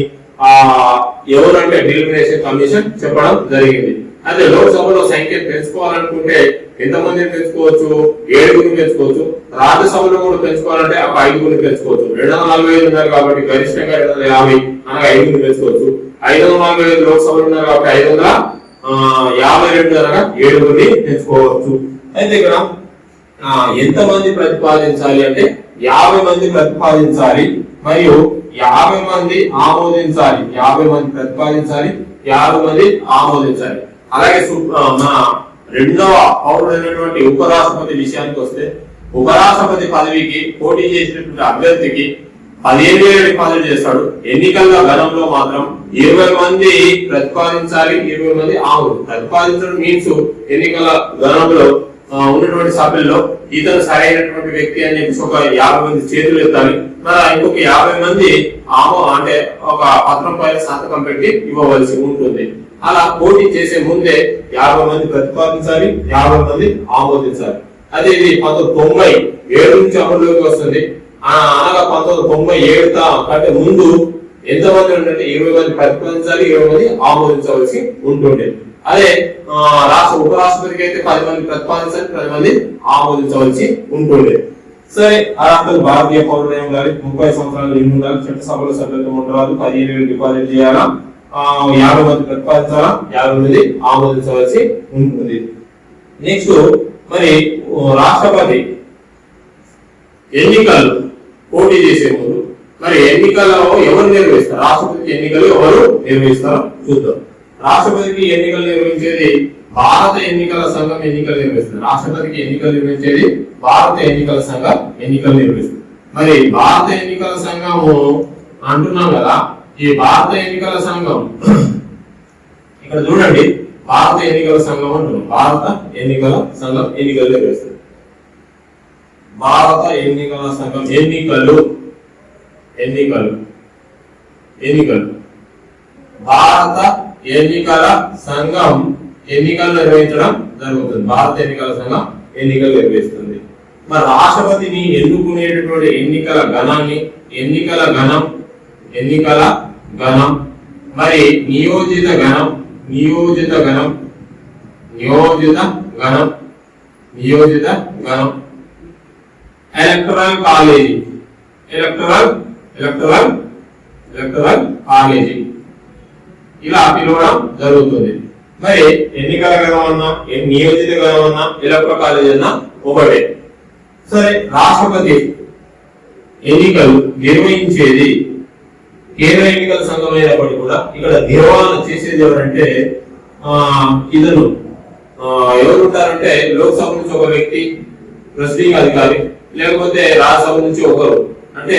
ఎవరంటే డెలిమినేషన్ కమిషన్ చెప్పడం జరిగింది. అదే లోక్సభలో సంఖ్యను పెంచుకోవాలనుకుంటే ఎంతమందిని పెంచుకోవచ్చు? 7గురిని పెంచుకోవచ్చు. రాజ్యసభలో కూడా పెంచుకోవాలంటే ఒక 5గురిని పెంచుకోవచ్చు. 245 ఉన్నారు కాబట్టి గరిష్టంగా 250 అనగా 5గురిని పెంచుకోవచ్చు. 545 లోక్సభలో ఉన్నారు కాబట్టి 552 అనగా 7గురిని పెంచుకోవచ్చు. అయితే ఇక్కడ ఎంతమంది ప్రతిపాదించాలి అంటే 50 మంది ప్రతిపాదించాలి, మరియు 50 మంది ఆమోదించాలి. 50 మంది ప్రతిపాదించాలి, 50 మంది ఆమోదించాలి. అలాగే మన రెండవ పౌరుడైనటువంటి ఉపరాష్ట్రపతి విషయానికి వస్తే, ఉపరాష్ట్రపతి పదవికి పోటీ చేసినటువంటి అభ్యర్థికి 15,000 డిపాజిట్ చేస్తాడు. ఎన్నికల గణంలో మాత్రం 20 మంది ప్రతిపాదించాలి, 20 మంది ఆమోదు. ప్రతిపాదించడం మీన్స్ ఎన్నికల గణంలో ఉన్నటువంటి సభ్యుల్లో ఇతను సరైనటువంటి వ్యక్తి అని చెప్పేసి ఒక 50 మంది చేతులు ఎత్తాలి. మరి ఇంకొక 50 మంది అంటే ఒక పత్రం పైన సంతకం పెట్టి ఇవ్వవలసి ఉంటుంది. అలా పోటీ చేసే ముందే 50 మంది ప్రతిపాదించాలి, 50 మంది ఆమోదించాలి. అదే ఇది 1997 నుంచి అమలులోకి వస్తుంది. అనగా 1997 కంటే ముందు ఎంతమంది ఉంటే 20 మంది ప్రతిపాదించాలి, 20 మంది ఆమోదించవలసి ఉంటుండే. అదే రాష్ట్ర ఉపరాష్ట్రపతికి అయితే 10 మంది ప్రతిపాదించాలి, 10 మంది ఆమోదించవలసి ఉంటుండే. సరే, అర్హతలు భారతీయ పౌరులై ఉండాలి, 30 సంవత్సరాలు నిండి ఉండాలి, చట్టసభలో సభ్యత్వం ఉండరాదు, 15 డిపాజిట్ చేయాలా, 50 మంది ప్రతిపాదించాలా, 50 మంది ఆమోదించవలసి ఉంటుంది. నెక్స్ట్ మరి రాష్ట్రపతి ఎన్నికలు పోటీ చేసే ముందు మరి ఎన్నికల్లో ఎవరు నిర్వహిస్తారు? రాష్ట్రపతికి ఎన్నికలు ఎవరు నిర్వహిస్తారో చూద్దాం. రాష్ట్రపతికి ఎన్నికలు నిర్వహించేది భారత ఎన్నికల సంఘం ఎన్నికలు నిర్వహిస్తుంది. రాష్ట్రపతికి ఎన్నికలు నిర్వహించేది భారత ఎన్నికల సంఘం ఎన్నికలు నిర్వహిస్తుంది. మరి భారత ఎన్నికల సంఘము అంటున్నాం కదా, ఈ భారత ఎన్నికల సంఘం ఇక్కడ చూడండి, భారత ఎన్నికల సంఘం అంటున్నాం. భారత ఎన్నికల సంఘం ఎన్నికలు నిర్వహిస్తుంది. భారత ఎన్నికల సంఘం ఎన్నికలు ఎన్నికలు ఎన్నికలు భారత ఎన్నికల సంఘం ఎన్నికలు నిర్వహించడం జరుగుతుంది. భారత ఎన్నికల సంఘం ఎన్నికలు నిర్వహిస్తుంది. మరి రాష్ట్రపతిని ఎన్నుకునేటటువంటి ఎన్నికల గణాన్ని ఎన్నికల గణం మరి నియోజిత గణం ఎలక్టరల్ కాలేజీ ఇలా పిలవడం జరుగుతుంది. మరి ఎన్నికల గణం అన్నా, నియోజిత గణం అన్నా, ఎలక్టరల్ కాలేజీ అన్నా ఒకటే. సరే, రాష్ట్రపతి ఎన్నికలు నిర్వహించేది కేంద్ర ఎన్నికల సంఘం అయినప్పటికీ కూడా ఇక్కడ నిర్వహణ చేసేది ఎవరంటే ఇతను ఎవరు ఉంటారంటే లోక్సభ నుంచి ఒక వ్యక్తి ప్రెసిడింగ్ అధికారి, లేకపోతే రాజ్యసభ నుంచి ఒకరు. అంటే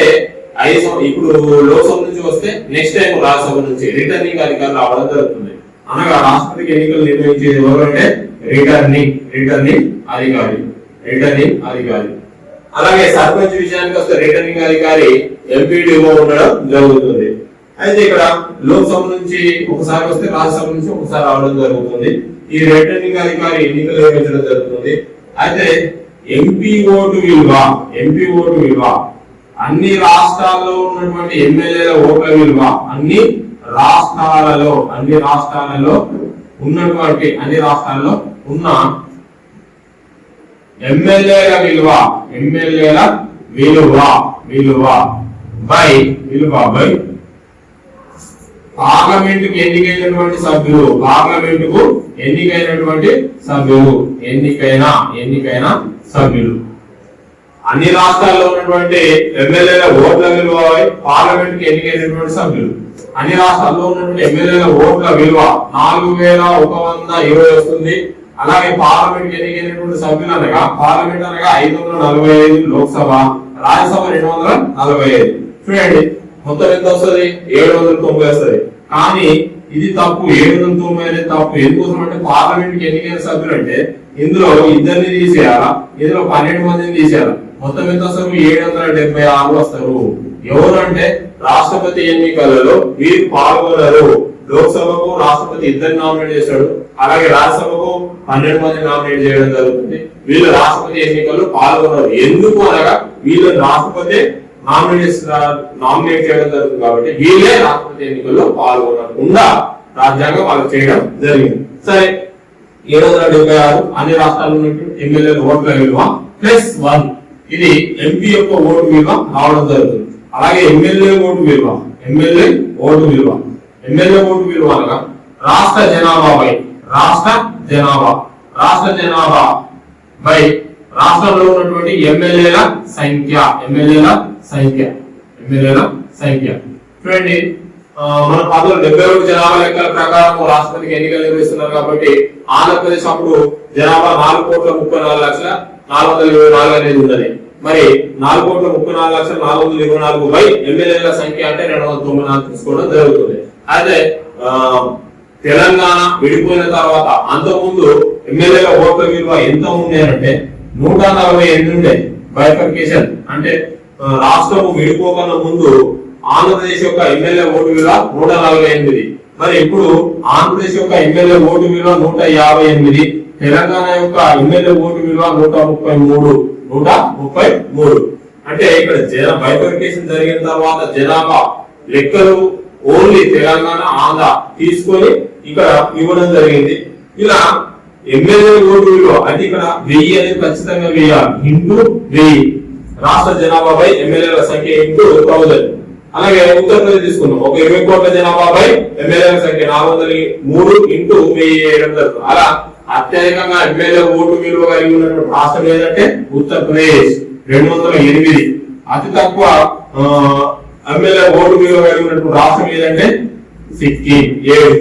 5 ఇప్పుడు లోక్సభ నుంచి వస్తే నెక్స్ట్ టైం రాజ్యసభ నుంచి రిటర్నింగ్ అధికారులు రావడం జరుగుతుంది. అనగా రాష్ట్రపతికి ఎన్నికలు నిర్వహించేది ఎవరు అంటే రిటర్నింగ్ అధికారి. అలాగే సర్పంచ్ విషయానికి వస్తే రిటర్నింగ్ అధికారి ఎంపీడీఓ ఉండడం జరుగుతుంది. అయితే ఇక్కడ లోక్సభ నుంచి ఒకసారి వస్తే రాజ్యసభ నుంచి ఒకసారి రావడం జరుగుతుంది. ఈ రిటర్నింగ్ అధికారి ఎన్నికలు నిర్వహించడం జరుగుతుంది. అయితే ఎంపీ ఓటు విలువ అన్ని రాష్ట్రాల్లో ఉన్నటువంటి ఎమ్మెల్యేల ఓట్ల విలువ అన్ని రాష్ట్రాలలో ఉన్న ఎమ్మెల్యేల విలువ బై పార్లమెంటుకు ఎన్నికైనటువంటి సభ్యులు అన్ని రాష్ట్రాల్లో ఉన్నటువంటి ఎమ్మెల్యేల ఓట్ల విలువ పార్లమెంట్ కి ఎన్నికైనటువంటి సభ్యులు అన్ని రాష్ట్రాల్లో ఉన్నటువంటి ఎమ్మెల్యేల ఓట్ల విలువ 4120 వస్తుంది. అలాగే పార్లమెంట్ కి ఎన్నికైనటువంటి సభ్యులు అనగా పార్లమెంట్ అనగా 545, లోక్సభ రాజ్యసభ 245. చూడండి, మొత్తం ఎంత వస్తుంది? 790 వస్తుంది. కానీ ఇది తప్పు, 790 అనేది తప్పు. ఎందుకోసం అంటే పార్లమెంట్ కి ఎన్నికైన సభ్యులు అంటే ఇందులో ఇద్దరిని తీసేయాలా, ఇందులో 12 మందిని తీసేయాలి. మొత్తం ఎంత వస్తారు? 776 వస్తారు. ఎవరు అంటే రాష్ట్రపతి ఎన్నికలలో వీరు పాల్గొనరు. లోక్సభకు రాష్ట్రపతి ఇద్దరిని నామినేట్ చేశాడు, అలాగే రాజ్యసభకు 12 మంది నామినేట్ చేయడం జరుగుతుంది. వీళ్ళు రాష్ట్రపతి ఎన్నికల్లో పాల్గొనరు. ఎందుకు అనగా వీళ్ళని రాష్ట్రపతి నామినేట్ చేయడం జరుగుతుంది కాబట్టి వీళ్ళే రాష్ట్రపతి ఎన్నికల్లో పాల్గొనకుండా రాజ్యాంగం వాళ్ళకి చేయడం జరిగింది. సరే, 776 అన్ని రాష్ట్రాల్లో ఉన్నటువంటి ఎమ్మెల్యేల ఓట్ల విలువ +1. ఇది ఎంపీ యొక్క ఓటు విలువ రావడం జరుగుతుంది. అలాగే ఎమ్మెల్యే ఓటు విలువ అనగా రాష్ట్ర జనాభా బై రాష్ట్రంలో ఉన్నటువంటి ఎమ్మెల్యేల సంఖ్య. చూడండి, మన 1971 జనాభా లెక్కల ప్రకారం రాష్ట్రపతికి ఎన్నికలు నిర్వహిస్తున్నారు కాబట్టి ఆంధ్రప్రదేశ్ అప్పుడు జనాభా 4,34,424 అనేది ఉన్నది. మరి 4,34,424 బై ఎమ్మెల్యేల సంఖ్య అంటే 294 తీసుకోవడం జరుగుతుంది. అయితే తెలంగాణ విడిపోయిన తర్వాత అంతకుముందు ఎమ్మెల్యేల ఓట్ల విలువ ఎంత ఉంది అంటే 148 ఉండే. బైఫర్కేషన్ అంటే రాష్ట్రం విడిపోకన్నా ముందు ఆంధ్రప్రదేశ్ యొక్క ఎమ్మెల్యే ఓటు విలువ 148. మరి ఇప్పుడు ఆంధ్రప్రదేశ్ యొక్క ఎమ్మెల్యే ఓటు విలువ 158, తెలంగాణ యొక్క ఎమ్మెల్యే ఓటు విలువ 133. అంటే ఇక్కడ బైఫర్కేషన్ జరిగిన తర్వాత జనాభా లెక్కలు ఓన్లీ తెలంగాణ ఆంధ్ర తీసుకొని ఇక్కడ ఇవ్వడం జరిగింది. ఇలా ఎమ్మెల్యే ఓటు విలువ అంటే ఇక్కడ 1000 అనేది ఖచ్చితంగా వేయాలి. ఇంటూ 1000 రాష్ట్ర జనాభాపై ఎమ్మెల్యేల సంఖ్య ఇంటూ 1000. అలాగే ఉత్తరప్రదేశ్ తీసుకున్నాం, ఒక 20 కోట్ల జనాభాపై ఎమ్మెల్యేల సంఖ్య 403 ఇంటూ 1000. అలా అత్యధికంగా ఎమ్మెల్యే ఓటు విలువ కలిగి ఉన్నటువంటి రాష్ట్రం ఏదంటే ఉత్తరప్రదేశ్ 208. అతి తక్కువ ఎమ్మెల్యే ఓటు విలువ కలిగి ఉన్నటువంటి రాష్ట్రం ఏదంటే సిక్కిం 7.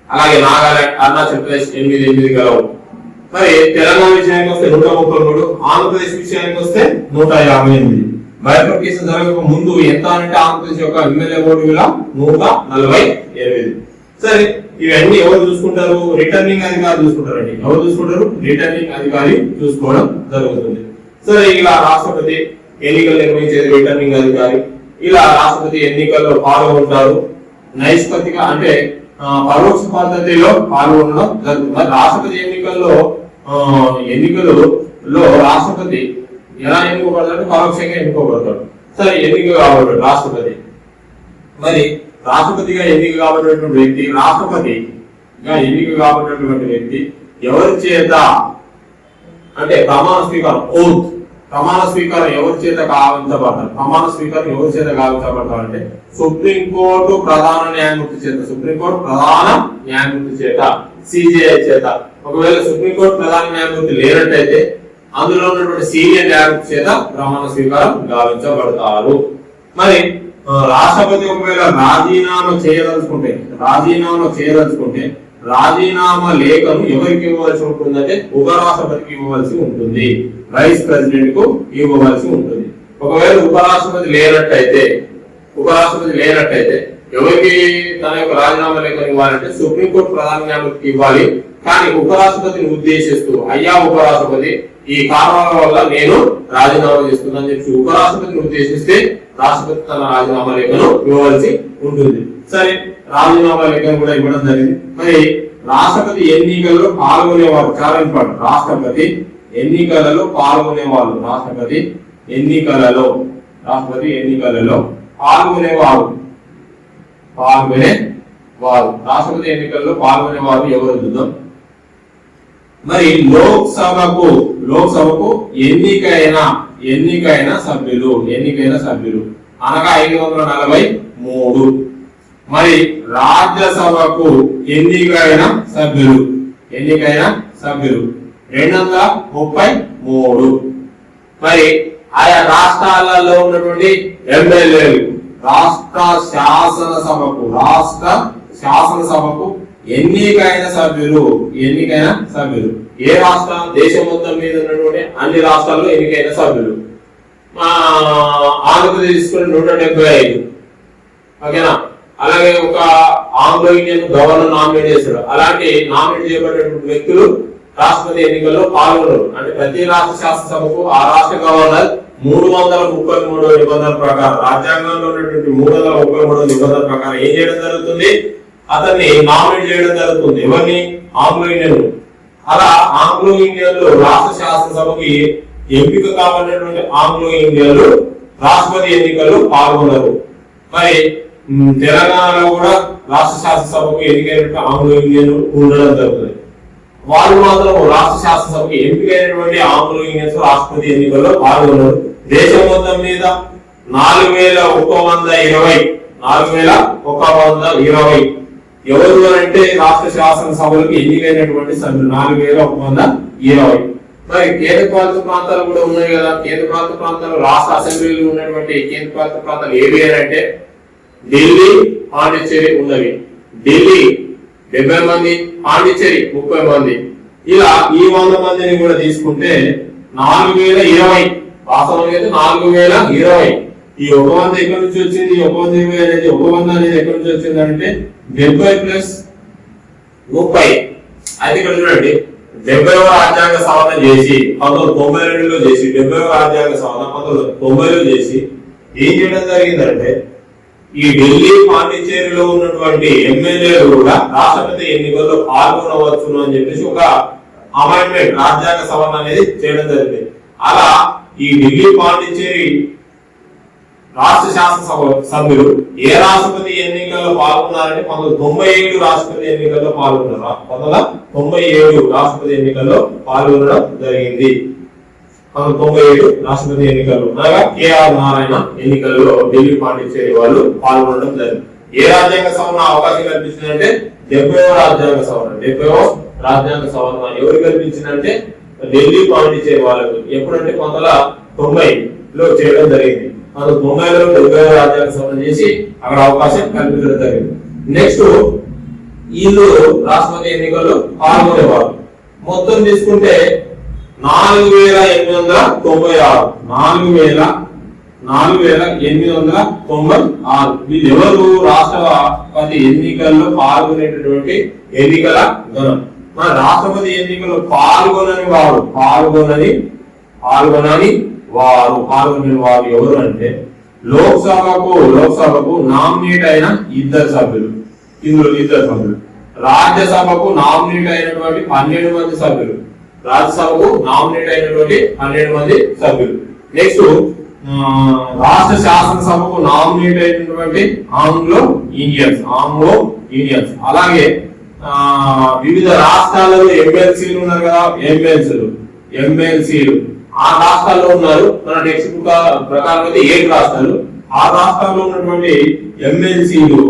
అలాగే నాగాలాండ్, అరుణాచల్ ప్రదేశ్ 8 గలవు. మరి తెలంగాణ విషయానికి వస్తే 133, ఆంధ్రప్రదేశ్ విషయానికి వస్తే 158. బైఫర్కేషన్ జరగక ముందు ఎంత అంటే ఆంధ్రప్రదేశ్ యొక్క ఎమ్మెల్యే ఓటు విలువ 148. సరే, ఇవన్నీ ఎవరు చూసుకుంటారు? రిటర్నింగ్ అధికారి చూసుకుంటారండి. ఎవరు చూసుకుంటారు? రిటర్నింగ్ అధికారి చూసుకోవడం జరుగుతుంది. సరే, ఇలా రాష్ట్రపతి ఎన్నికలు నిర్వహించేది రిటర్నింగ్ అధికారి. ఇలా రాష్ట్రపతి ఎన్నికల్లో పాల్గొంటారు. నైష్పతిక అంటే పరోక్ష పద్ధతిలో పాల్గొనడం జరుగుతుంది. మరి రాష్ట్రపతి ఎన్నికలలో రాష్ట్రపతి ఎలా ఎన్నుకోబడతాడు? పరోక్షంగా ఎన్నుకోబడతాడు. సరే, ఎన్నిక కాబడ్డాడు రాష్ట్రపతి. మరి రాష్ట్రపతిగా ఎన్నిక కాబడినటువంటి వ్యక్తి, రాష్ట్రపతిగా ఎన్నిక కాబడినటువంటి వ్యక్తి ఎవరి చేత అంటే ప్రమాణ స్వీకారం, ఓత్ ప్రమాణ స్వీకారం ఎవరి చేత గావించబడతారు? ప్రమాణ స్వీకారం ఎవరి చేత గావించబడతారు అంటే సుప్రీంకోర్టు ప్రధాన న్యాయమూర్తి చేత. సుప్రీంకోర్టు ప్రధాన న్యాయమూర్తి చేత, సిజేఐ చేత. ఒకవేళ సుప్రీంకోర్టు ప్రధాన న్యాయమూర్తి లేనట్టయితే అందులో ఉన్నటువంటి సీనియర్ న్యాయమూర్తి చేత ప్రమాణ స్వీకారం గావించబడతారు. మరి రాష్ట్రపతి ఒకవేళ రాజీనామా చేయదలుచుకుంటే రాజీనామా లేఖను ఎవరికి ఇవ్వవలసి ఉంటుందంటే ఉపరాష్ట్రపతికి ఇవ్వవలసి ఉంటుంది, వైస్ ప్రెసిడెంట్ కు ఇవ్వవలసి ఉంటుంది. ఒకవేళ ఉపరాష్ట్రపతి లేనట్టయితే ఎవరికి తన యొక్క రాజీనామా లేఖను ఇవ్వాలంటే సుప్రీంకోర్టు ప్రధాన న్యాయమూర్తికి ఇవ్వాలి. కానీ ఉపరాష్ట్రపతిని ఉద్దేశిస్తూ, అయ్యా ఉపరాష్ట్రపతి, ఈ కారణాల వల్ల నేను రాజీనామా చేస్తున్నానని చెప్పి ఉపరాష్ట్రపతిని ఉద్దేశిస్తే రాష్ట్రపతి తన రాజీనామా లేఖను ఇవ్వవలసి ఉంటుంది. సరే, రాజీనామా లేఖను కూడా ఇవ్వడం జరిగింది. మరి రాష్ట్రపతి ఎన్నికల్లో పాల్గొనేవారు చాలా ఇంపార్టెంట్. రాష్ట్రపతి ఎన్నికలలో పాల్గొనేవారు రాష్ట్రపతి ఎన్నికలలో పాల్గొనేవారు రాష్ట్రపతి ఎన్నికల్లో పాల్గొనేవారు ఎవరు చూద్దాం. మరి లోక్సభకు ఎన్నికైన సభ్యులు అనగా 543. మరి రాజ్యసభకు ఎన్నికైన సభ్యులు 233. మరి ఆయా రాష్ట్రాలలో ఉన్నటువంటి ఎమ్మెల్యేలు రాష్ట్ర శాసనసభకు ఎన్నికైన సభ్యులు ఏ రాష్ట్రం? దేశం మొత్తం మీద ఉన్నటువంటి అన్ని రాష్ట్రాల్లో ఎన్నికైన సభ్యులు. ఆంధ్రప్రదేశ్ తీసుకుని 175. ఓకేనా? అలాగే ఒక ఆంగ్లో ఇండియన్ గవర్నర్ నామినేట్ చేశాడు. అలాంటి నామినేట్ చేయబడినటువంటి వ్యక్తులు రాష్ట్రపతి ఎన్నికల్లో పాల్గొనరు. అంటే ప్రతి రాష్ట్ర శాసనసభకు ఆ రాష్ట్ర గవర్నర్ 333 నిబంధనల ప్రకారం, రాజ్యాంగంలో ఉన్నటువంటి 333 నిబంధనల ప్రకారం ఏం చేయడం జరుగుతుంది? అతన్ని నామినేట్ చేయడం జరుగుతుంది. ఎవరిని? Anglo Indian. అలా ఆంగ్లో ఇండియన్లు రాష్ట్ర శాసనసభకి ఎంపిక కాబడినటువంటి ఆంగ్లో ఇండియన్లు రాష్ట్రపతి ఎన్నికల్లో పాల్గొనరు. మరి తెలంగాణలో కూడా రాష్ట్ర శాసనసభకు ఎన్నికైనటువంటి ఆంగ్లో ఇండియన్ ఉండడం జరుగుతుంది. వాళ్ళు మాత్రం రాష్ట్ర శాసనసభకి ఎంపికైనటువంటి ఆంగ్లో ఇండియన్స్ రాష్ట్రపతి ఎన్నికల్లో పాల్గొన్నారు. దేశం మొత్తం మీద 4120 ఎవరు అంటే రాష్ట్ర శాసనసభలకు ఎన్నికైనటువంటి సభ్యులు 4120. మరి కేంద్రపాలిత ప్రాంతాలు కూడా ఉన్నాయి కదా. కేంద్రపాలిత ప్రాంతాలు రాష్ట్ర అసెంబ్లీలో ఉన్నటువంటి కేంద్రపాలిత ప్రాంతాలు ఏవి అంటే ఢిల్లీ, పాండిచ్చేరి ఉన్నవి. ఢిల్లీ 70 మంది, పాండిచ్చేరి 30 మంది. ఇలా ఈ 100 మందిని కూడా తీసుకుంటే 4020. వాస్తవంగా అయితే 4020. ఈ 100 ఎక్కడి నుంచి వచ్చింది? 100 అనేది ఎక్కడి నుంచి వచ్చింది అంటే 70 + 30. అయితే ఇక్కడ చూడండి 70వ రాజ్యాంగ సవరణ చేసి 1992లో చేసి 70వ రాజ్యాంగ సవరణ 1990లో చేసి ఏం చేయడం జరిగిందంటే ఈ ఢిల్లీ పాండిచ్చేరిలో ఉన్నటువంటి ఎమ్మెల్యేలు కూడా రాష్ట్రపతి ఎన్నికల్లో పాల్గొనవచ్చును అని చెప్పేసి ఒక అమెండ్మెంట్ రాజ్యాంగ సవరణ అనేది చేయడం జరిగింది. అలా ఈ ఢిల్లీ పాండిచ్చేరి రాష్ట్ర శాసనసభ సభ్యులు ఏ రాష్ట్రపతి ఎన్నికల్లో పాల్గొన్నారంటే 1997 రాష్ట్రపతి ఎన్నికల్లో పాల్గొన్నారు. 1997 రాష్ట్రపతి ఎన్నికల్లో పాల్గొనడం జరిగింది. 1997 రాష్ట్రపతి ఎన్నికల్లో అనగా కేఆర్ నారాయణ ఎన్నికల్లో ఢిల్లీ పాండిచ్చేరి వాళ్ళు పాల్గొనడం జరిగింది. ఏ రాజ్యాంగ సవరణ అవకాశం కల్పించిందంటే 70వ రాజ్యాంగ సవరణ. 70వ రాజ్యాంగ సవరణ ఎవరు కల్పించిందంటే ఢిల్లీ పాండిచ్చేరి వాళ్ళకు. ఎప్పుడంటే 1990లో చేయడం జరిగింది. 1990లో 70వ రాజ్యాంగ సవరణ చేసి అక్కడ అవకాశం కల్పించడం జరిగింది. నెక్స్ట్ వీళ్ళు రాష్ట్రపతి ఎన్నికల్లో పాల్గొనేవారు. మొత్తం తీసుకుంటే 4896 4896 వీళ్ళెవరు రాష్ట్రపతి ఎన్నికల్లో పాల్గొనేటటువంటి ఎన్నికల గణం. మన రాష్ట్రపతి ఎన్నికల్లో పాల్గొనని వారు ఎవరు అంటే లోక్సభకు నామినేట్ అయిన ఇద్దరు సభ్యులు. ఇందులో ఇద్దరు సభ్యులు. రాజ్యసభకు నామినేట్ అయినటువంటి 12 మంది సభ్యులు. రాజ్యసభకు నామినేట్ అయినటువంటి 12 మంది సభ్యులు. నెక్స్ట్ రాష్ట్ర శాసనసభకు నామినేట్ అయినటువంటి ఆంగ్లో ఇండియన్స్. అలాగే వివిధ రాష్ట్రాలలో ఎమ్మెల్సీలు ఉన్నారు కదా, ఎమ్మెల్సీలు ఆ రాష్ట్రాల్లో ఉన్నారు. మన టెక్స్ట్ బుక్ ప్రకారం అయితే 7 రాష్ట్రాలు. ఆ రాష్ట్రాల్లో ఉన్నటువంటి ఎమ్మెల్సీలు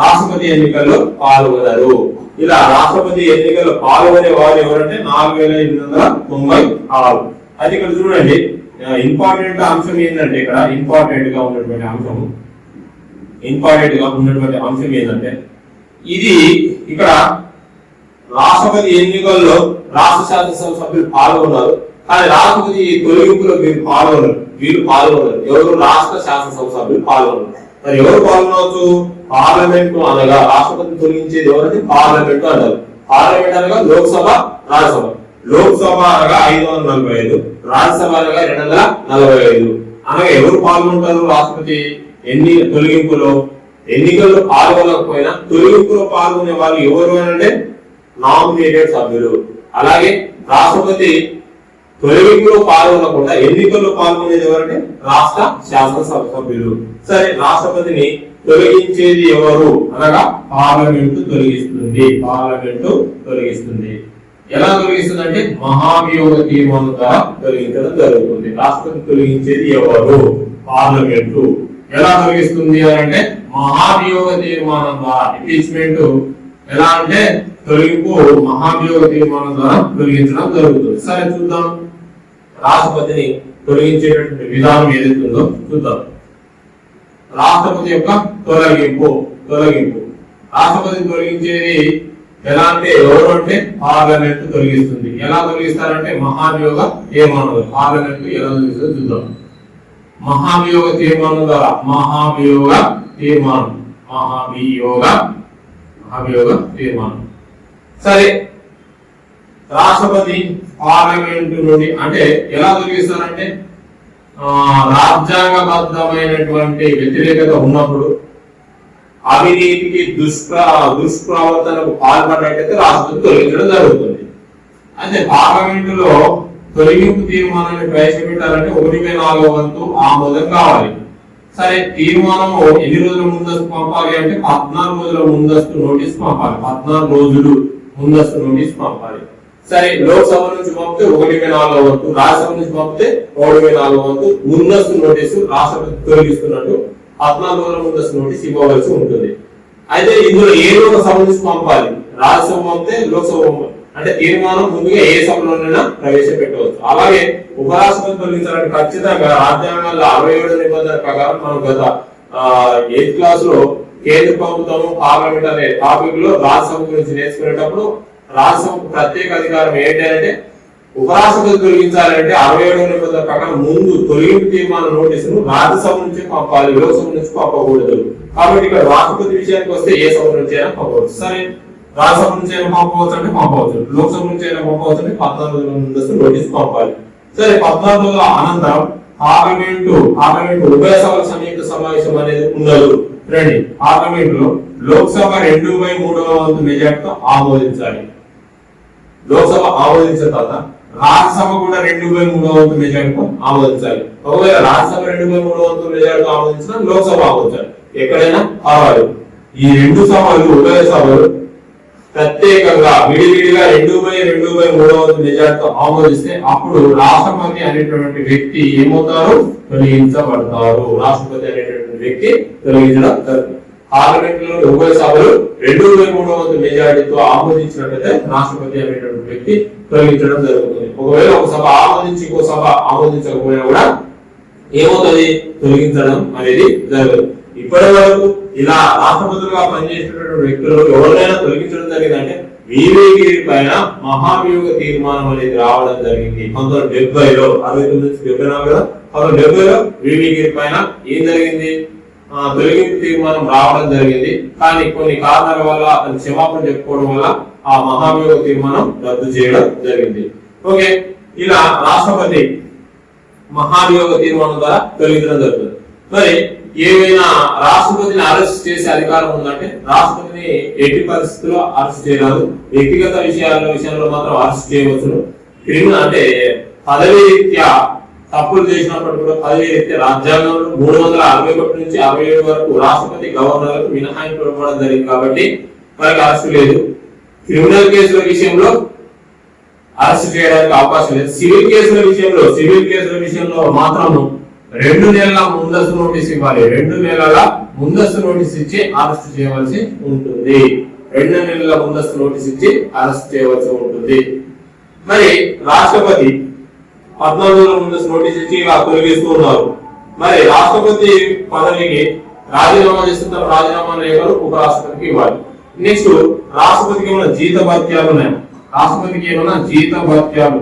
రాష్ట్రపతి ఎన్నికల్లో పాల్గొన్నారు. ఇలా రాష్ట్రపతి ఎన్నికల్లో పాల్గొనే వారు ఎవరంటే 4896. అది ఇక్కడ చూడండి ఇంపార్టెంట్ అంశం ఏంటంటే ఇక్కడ ఇంపార్టెంట్ గా ఉన్నటువంటి అంశం ఏంటంటే ఇది ఇక్కడ రాష్ట్రపతి ఎన్నికల్లో రాష్ట్ర శాసనసభ సభ్యులు పాల్గొన్నారు. కానీ రాష్ట్రపతి తొలగింపులో వీళ్ళు పాల్గొన్నారు. ఎవరు? రాష్ట్ర శాసనసభ సభ్యులు పాల్గొన్నారు. మరి ఎవరు పాల్గొనవచ్చు? పార్లమెంట్ అనగా రాష్ట్రపతిని తొలగించేది ఎవరంటే పార్లమెంట్ అంటారు. పార్లమెంట్ అనగా లోక్సభ, రాజ్యసభ. లోక్సభ అనగా 545, రాజ్యసభ అనగా 245. అనగా ఎవరు పాల్గొంటారు? రాష్ట్రపతి తొలగింపులో. ఎన్నికల్లో పాల్గొనకపోయినా తొలగింపులో పాల్గొనే వాళ్ళు ఎవరు అంటే నామినేటెడ్ సభ్యులు. అలాగే రాష్ట్రపతి తొలగింపులో పాల్గొనకుండా ఎన్నికల్లో పాల్గొనేది ఎవరంటే రాష్ట్ర శాసనసభ సభ్యులు. సరే, రాష్ట్రపతిని తొలగించేది ఎవరు అనగా పార్లమెంటు తొలగిస్తుంది. ఎలా తొలగిస్తుంది అంటే మహాభియోగ తీర్మానం ద్వారా తొలగించడం జరుగుతుంది. రాష్ట్రపతి తొలగించేది ఎవరు? పార్లమెంటు. ఎలా తొలగిస్తుంది అంటే మహాభియోగ తీర్మానం ద్వారా. ఇంపీచ్మెంట్ ఎలా అంటే తొలగింపు మహాభియోగ తీర్మానం ద్వారా తొలగించడం జరుగుతుంది. సరే, చూద్దాం రాష్ట్రపతిని తొలగించేటటువంటి విధానం ఏదైతుందో చూద్దాం. రాష్ట్రపతి యొక్క తొలగింపు. రాష్ట్రపతిని తొలగించేది ఎలా అంటే ఎవరు అంటే పార్లమెంట్ తొలగిస్తుంది. ఎలా తొలగిస్తారంటే మహాభియోగ తీర్మానం. పార్లమెంట్ ఎలా తొలగిస్తుందో చూద్దాం. మహాభియోగ తీర్మానం ద్వారా. మహాభియోగ తీర్మానం. సరే, రాష్ట్రపతి పార్లమెంటు నుండి అంటే ఎలా తొలగిస్తారంటే రాజ్యాంగబద్ధమైనటువంటి వ్యతిరేకత ఉన్నప్పుడు, అవినీతికి దుష్ప్రవర్తనకు పాల్పడినట్టయితే రాష్ట్రపతి తొలగించడం జరుగుతుంది. అయితే పార్లమెంటులో తొలగింపు తీర్మానాన్ని ప్రవేశపెట్టాలంటే 1/4 వంతు ఆమోదం కావాలి. సరే, తీర్మానము ఎన్ని రోజుల ముందస్తు పంపాలి అంటే 14 రోజుల ముందస్తు నోటీస్ పంపాలి. 14 రోజులు ముందస్తు నోటీస్ పంపాలి. సరే, లోక్సభ నుంచి పంపితే 1/4 వంతు, రాజ్యసభ నుంచి పంపితే 3/4 వంతు ముందస్తు నోటీసు రాష్ట్రపతి తొలగిస్తున్నట్టు 14 రోజుల ముందస్తు నోటీస్ ఇవ్వవలసి ఉంటుంది. అయితే ఇందులో ఏ లోక్సభ నుంచి పంపాలి? రాజ్యసభ పంపితే, లోక్సభ అంటే తీర్మానం ముందుగా ఏ సభలోనైనా ప్రవేశపెట్టవచ్చు. అలాగే ఉపరాష్ట్రపతి తొలగించాలంటే ఖచ్చితంగా రాజ్యాంగంలో 67 నిబంధనల ప్రకారం మనం గత 8th క్లాస్ లో కేంద్ర ప్రభుత్వము పార్లమెంట్ అనే టాపిక్ లో రాజ్యసభ గురించి నేర్చుకునేటప్పుడు రాజ్యసభకు ప్రత్యేక అధికారం ఏంటంటే ఉపరాష్ట్రపతి తొలగించాలంటే 67 నిబంధనల ప్రకారం ముందు తొలగింపు తీర్మాన నోటీసును రాజ్యసభ నుంచి పంపాలి, లోక్సభ నుంచి పంపకూడదు. కాబట్టి ఇక్కడ రాష్ట్రపతి విషయానికి వస్తే ఏ సభ నుంచి అయినా పంపవచ్చు. సరే, రాజ్యసభ నుంచి అయినా పంపవచ్చు అంటే పంపవచ్చు, లోక్సభ నుంచి అయినా పంపవచ్చు అంటే 14 రోజుల ముందస్తు నోటీస్ పంపాలి. సరే 14 రోజుల అనంతరం పార్లమెంటు ఉభయ సభల సంయుక్త సమావేశం అనేది ఉండదు. రండి, పార్లమెంట్ లో లోక్సభ 2/3 మెజార్టీతో ఆమోదించాలి. లోక్సభ ఆమోదించిన తర్వాత రాజ్యసభ కూడా 2/3 మెజార్టీతో ఆమోదించాలి. ఒకవేళ రాజ్యసభ 2/3 మెజార్టీతో ఆమోదించినా లోక్సభ ఆమోదించాలి, ఎక్కడైనా పర్వాలేదు. ఈ రెండు సభలు ఉభయ సభలు ప్రత్యేకంగా విడివిడిగా 2/3 మెజార్టీతో ఆమోదిస్తే అప్పుడు రాష్ట్రపతి అనేటువంటి వ్యక్తి ఏమవుతారు? తొలగించబడతారు. రాష్ట్రపతి అనేటువంటి వ్యక్తి తొలగించడం జరుగుతుంది. పార్లమెంట్ లో ఉభయ సభలు 2/3 మెజార్టీతో ఆమోదించినట్లయితే రాష్ట్రపతి అనేటువంటి వ్యక్తి తొలగించడం జరుగుతుంది. ఒకవేళ ఒక సభ ఆమోదించి ఇంకో సభ ఆమోదించకపోయినా కూడా ఏమవుతుంది? తొలగించడం అనేది జరగదు. ఇప్పటి వరకు ఇలా రాష్ట్రపతులుగా పనిచేసినటువంటి వ్యక్తులు ఎవరినైనా తొలగించడం జరిగిందంటే వివిగిరి పైన మహాభియోగ తీర్మానం అనేది రావడం జరిగింది 1970లో. 69 నుంచి 74 కదా, 1970లో వివిగిరి పైన ఏం జరిగింది? తొలగింపు తీర్మానం రావడం జరిగింది. కానీ కొన్ని కారణాల వల్ల అతను క్షమాపణ చెప్పుకోవడం వల్ల ఆ మహాభియోగ తీర్మానం రద్దు చేయడం జరిగింది. ఓకే, ఇలా రాష్ట్రపతి మహాభియోగ తీర్మానం ద్వారా తొలగించడం జరుగుతుంది. మరి ఏమైనా రాష్ట్రపతిని అరెస్ట్ చేసే అధికారం ఉందంటే రాష్ట్రపతిని ఎట్టి పరిస్థితుల్లో అరెస్ట్ చేయరాదు. వ్యక్తిగత విషయంలో మాత్రం అరెస్ట్ చేయవచ్చును. క్రిమినల్ అంటే పదవీ రీత్యా తప్పులు చేసినప్పుడు కూడా పదవీ రీత్యా రాజ్యాంగంలో 361 నుంచి 67 వరకు రాష్ట్రపతి గవర్నర్లకు మినహాయింపు ఇవ్వడం జరిగింది కాబట్టి మనకి అరెస్ట్ లేదు. క్రిమినల్ కేసుల విషయంలో అరెస్ట్ చేయడానికి అవకాశం లేదు. సివిల్ కేసుల విషయంలో మాత్రం 2 నెలల ముందస్తు నోటీస్ ఇవ్వాలి. 2 నెలల ముందస్తు నోటీస్ ఇచ్చి అరెస్ట్ చేయవలసి ఉంటుంది. 2 నెలల ముందస్తు నోటీస్ ఇచ్చి అరెస్ట్ చేయవలసి ఉంటుంది. మరి రాష్ట్రపతి 14 రోజుల ముందస్తు నోటీస్ ఇచ్చి ఇలా తొలగిస్తూ ఉన్నారు. మరి రాష్ట్రపతి పదవికి రాజీనామా చేస్తున్న రాజీనామా లేఖలు ఉపరాష్ట్రపతికి ఇవ్వాలి. నెక్స్ట్, రాష్ట్రపతికి ఏమైనా జీతభత్యాలు ఉన్నాయి. రాష్ట్రపతికి ఏమైనా జీతభత్యాలు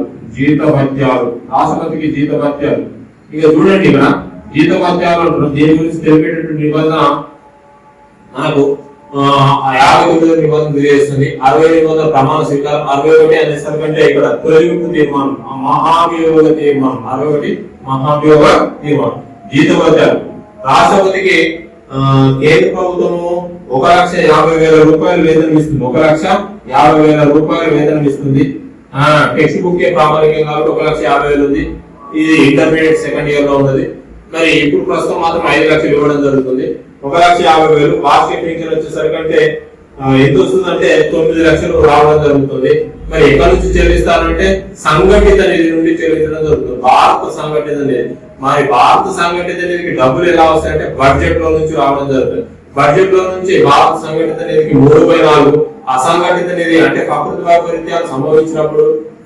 రాష్ట్రపతికి జీతభత్యాలు. ఇక చూడండి, ఇక్కడ జీతభత్యాలు దేని గురించి తెలిపేటటువంటి నిబంధన మనకు 59 నిబంధన తెలియజేస్తుంది. 60 నిబంధన ప్రమాణ స్వీకారం, 61 అనేసరికంటే ఇక్కడ తొలగింపు తీర్మానం, మహాభియోగ తీర్మానం, 61 మహాభియోగ తీర్మానం. జీతభత్యాలు రాష్ట్రపతికి కేంద్ర ప్రభుత్వము 1,50,000 రూపాయలు వేతనం ఇస్తుంది. 1,50,000 రూపాయలు వేతనం ఇస్తుంది. టెక్స్ట్ బుక్ ప్రామాణికం కాబట్టి 1,50,000 ఉంది. ఇది ఇంటర్మీడియట్ సెకండ్ ఇయర్ లో ఉన్నది. మరి ఇప్పుడు ప్రస్తుతం మాత్రం 5 లక్షలు ఇవ్వడం జరుగుతుంది. 1,50,000 వార్షిక పింఛన్ వచ్చేసరికంటే ఎంత వస్తుందంటే 9 లక్షలు రావడం జరుగుతుంది. మరి ఎక్కడి నుంచి చెల్లిస్తారంటే సంఘటిత నిధి నుండి చెల్లించడం జరుగుతుంది. భారత సంఘటిత నిధి. మరి భారత సంఘటిత నిధికి డబ్బులు ఎలా వస్తాయంటే బడ్జెట్ లో నుంచి రావడం జరుగుతుంది. బడ్జెట్ లో నుంచి భారత సంఘటిత నిధికి 3/4, అసంఘటిత నిధి అంటే ప్రకృతి వైపరీత్యాలు సంభవించినప్పుడు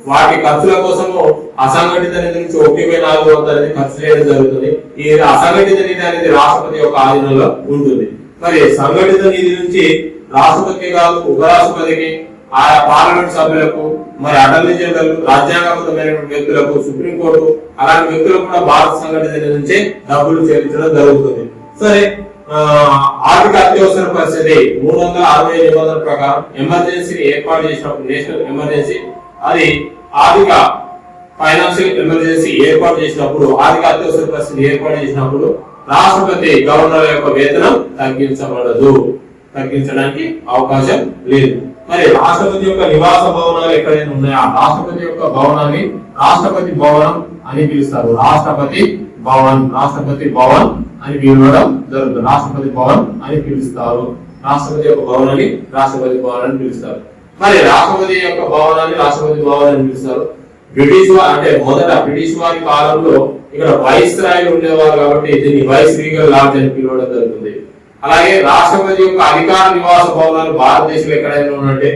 వాటి ఖర్చుల కోసము అసంఘటిత నిధి నుంచి 1/4 అనేది ఖర్చు చేయడం జరుగుతుంది. ఈ అసంఘటిత నిధి అనేది రాష్ట్రపతి యొక్క ఆధీనంలో ఉంటుంది. మరి సంఘటిత నిధి నుంచి రాష్ట్రపతి కాదు ఉపరాష్ట్రపతికి, ఆయా పార్లమెంట్ సభ్యులకు, మరి అటర్నీ జనరల్, రాజ్యాంగబద్ధమైన వ్యక్తులకు, సుప్రీంకోర్టు అలాంటి వ్యక్తులకు కూడా భారత సంఘటిత నిధి నుంచి డబ్బులు చెల్లించడం జరుగుతుంది. సరే, ఆర్థిక అత్యవసర పరిస్థితి 360 నిబంధనల ప్రకారం ఎమర్జెన్సీని ఏర్పాటు చేసినప్పుడు, నేషనల్ ఎమర్జెన్సీ, అది ఆర్థిక ఫైనాన్షియల్ ఎమర్జెన్సీ ఏర్పాటు చేసినప్పుడు, ఆర్థిక అత్యవసర పరిస్థితి ఏర్పాటు చేసినప్పుడు రాష్ట్రపతి గవర్నర్ యొక్క వేతనం తగ్గించడానికి అవకాశం లేదు. మరి రాష్ట్రపతి యొక్క నివాస భవనాలు ఎక్కడైనా ఉన్నాయా? రాష్ట్రపతి యొక్క భవనాన్ని రాష్ట్రపతి భవనం అని పిలుస్తారు. రాష్ట్రపతి భవన్ అని పిలవడం జరుగుతుంది. రాష్ట్రపతి భవన్ అని పిలుస్తారు. రాష్ట్రపతి యొక్క భవనాన్ని రాష్ట్రపతి భవన్ అని పిలుస్తారు. మరి రాష్ట్రపతి యొక్క భవనాన్ని రాష్ట్రపతి భవన్ అని పిలుస్తారు. మొదట బ్రిటిష్ వారి కాలంలో ఇక్కడ వైస్ రాయలు ఉండేవారు కాబట్టి దీన్ని వైస్ రీగల్ లాడ్జ్ అని పిలవడం జరుగుతుంది. అలాగే రాష్ట్రపతి యొక్క అధికార నివాస భవనాలు భారతదేశంలో ఎక్కడైనా ఉన్నట్టే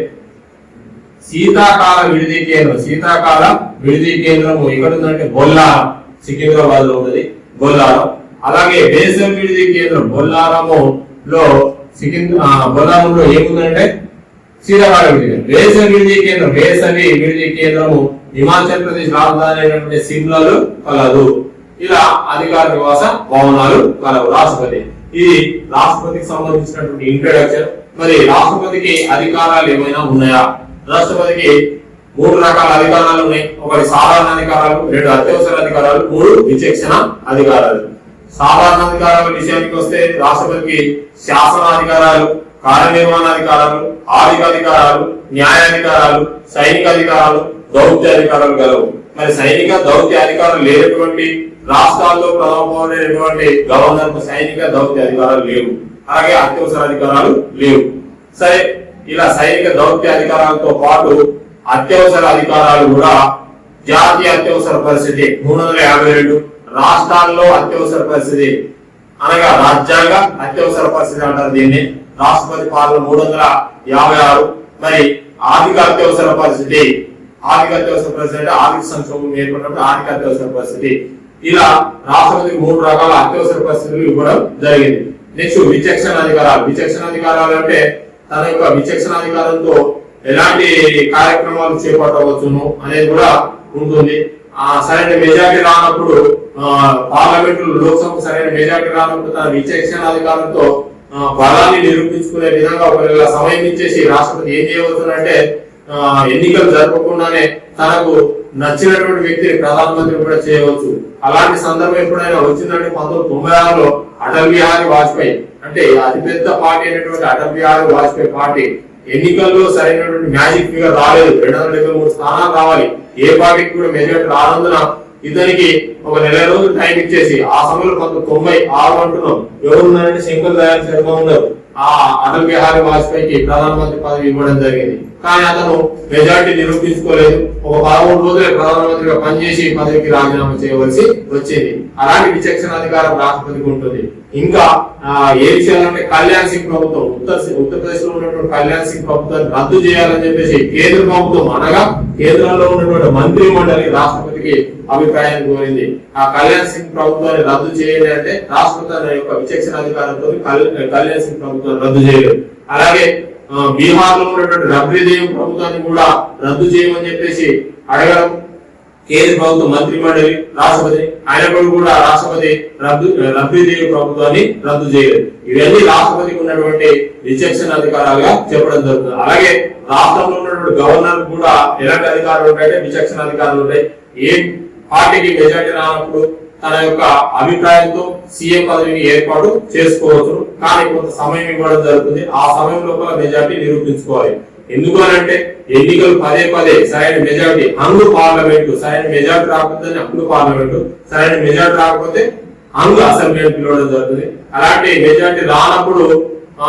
శీతాకాల విడిది కేంద్రం ఎక్కడ ఉందంటే బొల్లారం, సికింద్రాబాద్ లో ఉన్నది బొల్లారం. అలాగే వేసవి విడిది కేంద్రం బొల్లారంలో ఏముందంటే శీతాకాల విడిది కేంద్రం. వేసవి విడిది కేంద్రము హిమాచల్ ప్రదేశ్ రాజధాని అయినటువంటి సిమ్లాలో కలదు. ఇలా అధికార నివాస భవనాలు కలవు రాష్ట్రపతి. ఇది రాష్ట్రపతికి సంబంధించినటువంటి ఇంట్రడక్షన్. మరి రాష్ట్రపతికి అధికారాలు ఏమైనా ఉన్నాయా? రాష్ట్రపతికి 3 రకాల అధికారాలు ఉన్నాయి. ఒకటి సాధారణ అధికారాలు, 2 అత్యవసర అధికారాలు, 3 విచక్షణ అధికారాలు. సాధారణ అధికారాల విషయానికి వస్తే రాష్ట్రపతికి శాసనాధికారాలు, కార్యనిర్వహణాధికారాలు, ఆర్థిక అధికారాలు, న్యాయాధికారాలు, సైనిక అధికారాలు, దౌత్య అధికారాలు గలవు. మరి సైనిక దౌత్య అధికారాలు లేనటువంటి రాష్ట్రాల్లో ప్రథమ పౌరుడైనటువంటి గవర్నర్ సైనిక దౌత్య అధికారాలు లేవు. అలాగే అత్యవసర అధికారాలు లేవు. సరే, ఇలా సైనిక దౌత్య అధికారాలతో పాటు అత్యవసర అధికారాలు కూడా జాతీయ అత్యవసర పరిస్థితి 352, రాష్ట్రాల్లో అత్యవసర పరిస్థితి అనగా రాజ్యాంగ అత్యవసర పరిస్థితి అంటారు దీన్ని. రాష్ట్రపతి పాలన 356. మరి ఆర్థిక అత్యవసర పరిస్థితి, ఆర్థిక అత్యవసర పరిస్థితి అంటే ఆర్థిక సంక్షోభం ఏర్పడినప్పుడు ఆర్థిక అత్యవసర పరిస్థితి. ఇలా రాష్ట్రపతికి 3 రకాల అత్యవసర పరిస్థితులు ఇవ్వడం జరిగింది. నెక్స్ట్ విచక్షణ అధికారాలు. విచక్షణ అధికారాలు అంటే తన యొక్క విచక్షణాధికారంతో ఎలాంటి కార్యక్రమాలు చేపట్టవచ్చును అనేది కూడా ఉంటుంది. సరైన మెజారిటీ రానప్పుడు పార్లమెంట్ లోక్సభకు సరైన మెజారిటీ రానప్పుడు తన విచక్షణాధికారంతో బలాన్ని నిరూపించుకునే విధంగా ఒకవేళ సమయం ఇచ్చేసి రాష్ట్రపతి ఏం చేయవచ్చునంటే ఎన్నికలు జరపకుండానే తనకు నచ్చినటువంటి వ్యక్తిని ప్రధానమంత్రి కూడా చేయవచ్చు. అలాంటి సందర్భం ఎప్పుడైనా వచ్చిందంటే 1996లో అటల్ బిహారీ వాజ్పేయి, అంటే అతిపెద్ద పార్టీ అయినటువంటి అటల్ బిహారీ వాజ్పేయి పార్టీ ఎన్నికల్లో సరైనటువంటి మ్యాజిక్ ఫిగర్ రాలేదు. 273 స్థానాలు రావాలి. ఏ పార్టీకి కూడా మెజారిటీ రానందున ఇతనికి ఒక నెల రోజులు టైం ఇచ్చేసి ఆ సమయంలో 1996 అంటున్నాం. ఎవరున్నారంటే శంకర్ దయాళ్ శర్మ ఉన్నారు. ఆ అటల్ బిహారీ వాజ్పేయికి ప్రధానమంత్రి పదవి ఇవ్వడం జరిగింది. కానీ అతను మెజారిటీ నిరూపించుకోలేదు. ఒక 13 రోజులే ప్రధానమంత్రిగా పనిచేసి పదవికి రాజీనామా చేయవలసి వచ్చింది. అలాంటి విచక్షణ అధికారం రాష్ట్రపతికి ఉంటుంది. ఇంకా ఏ విషయాలంటే కళ్యాణ్ సింగ్ ప్రభుత్వం, ఉత్తరప్రదేశ్ లో ఉన్నటువంటి కళ్యాణ్ సింగ్ ప్రభుత్వాన్ని రద్దు చేయాలని చెప్పేసి కేంద్ర ప్రభుత్వం అనగా కేంద్రంలో ఉన్నటువంటి మంత్రి మండలి రాష్ట్రపతికి అభిప్రాయాన్ని కోరింది. ఆ కళ్యాణ్ సింగ్ ప్రభుత్వాన్ని రద్దు చేయాలి అంటే రాష్ట్రపతి యొక్క విచక్షణ అధికారంతో కళ్యాణ్ సింగ్ ప్రభుత్వాన్ని రద్దు చేయలేదు. అలాగే బీహార్ లో ఉన్నటువంటి రబ్రీదేవి ప్రభుత్వాన్ని కూడా రద్దు చేయమని చెప్పేసి అడగడం కేంద్ర ప్రభుత్వం మంత్రి మండలి రాష్ట్రపతి అయినప్పుడు కూడా రాష్ట్రపతి రబ్రీదేవి ప్రభుత్వాన్ని రద్దు చేయలేదు. ఇవన్నీ రాష్ట్రపతికి ఉన్నటువంటి విచక్షణ అధికారాలుగా చెప్పడం జరుగుతుంది. అలాగే రాష్ట్రంలో ఉన్నటువంటి గవర్నర్ కూడా ఎలాంటి అధికారాలు ఉంటాయంటే విచక్షణ అధికారాలు ఉంటాయి. ఏ పార్టీకి మెజారిటీ రానప్పుడు తన యొక్క అభిప్రాయంతో సీఎం పదవిని ఏర్పాటు చేసుకోవచ్చు. కానీ కొంత సమయం ఇవ్వడం జరుగుతుంది. ఆ సమయం లోపల మెజారిటీ నిరూపించుకోవాలి. ఎందుకు అంటే ఎన్నికలు పదే సరైన మెజారిటీ హంగు పార్లమెంటు, సరైన మెజారిటీ రాకపోతే హంగు పార్లమెంటు, సరైన మెజారిటీ రాకపోతే హంగు అసెంబ్లీ పిలవడం జరుగుతుంది. అలాంటి మెజారిటీ రానప్పుడు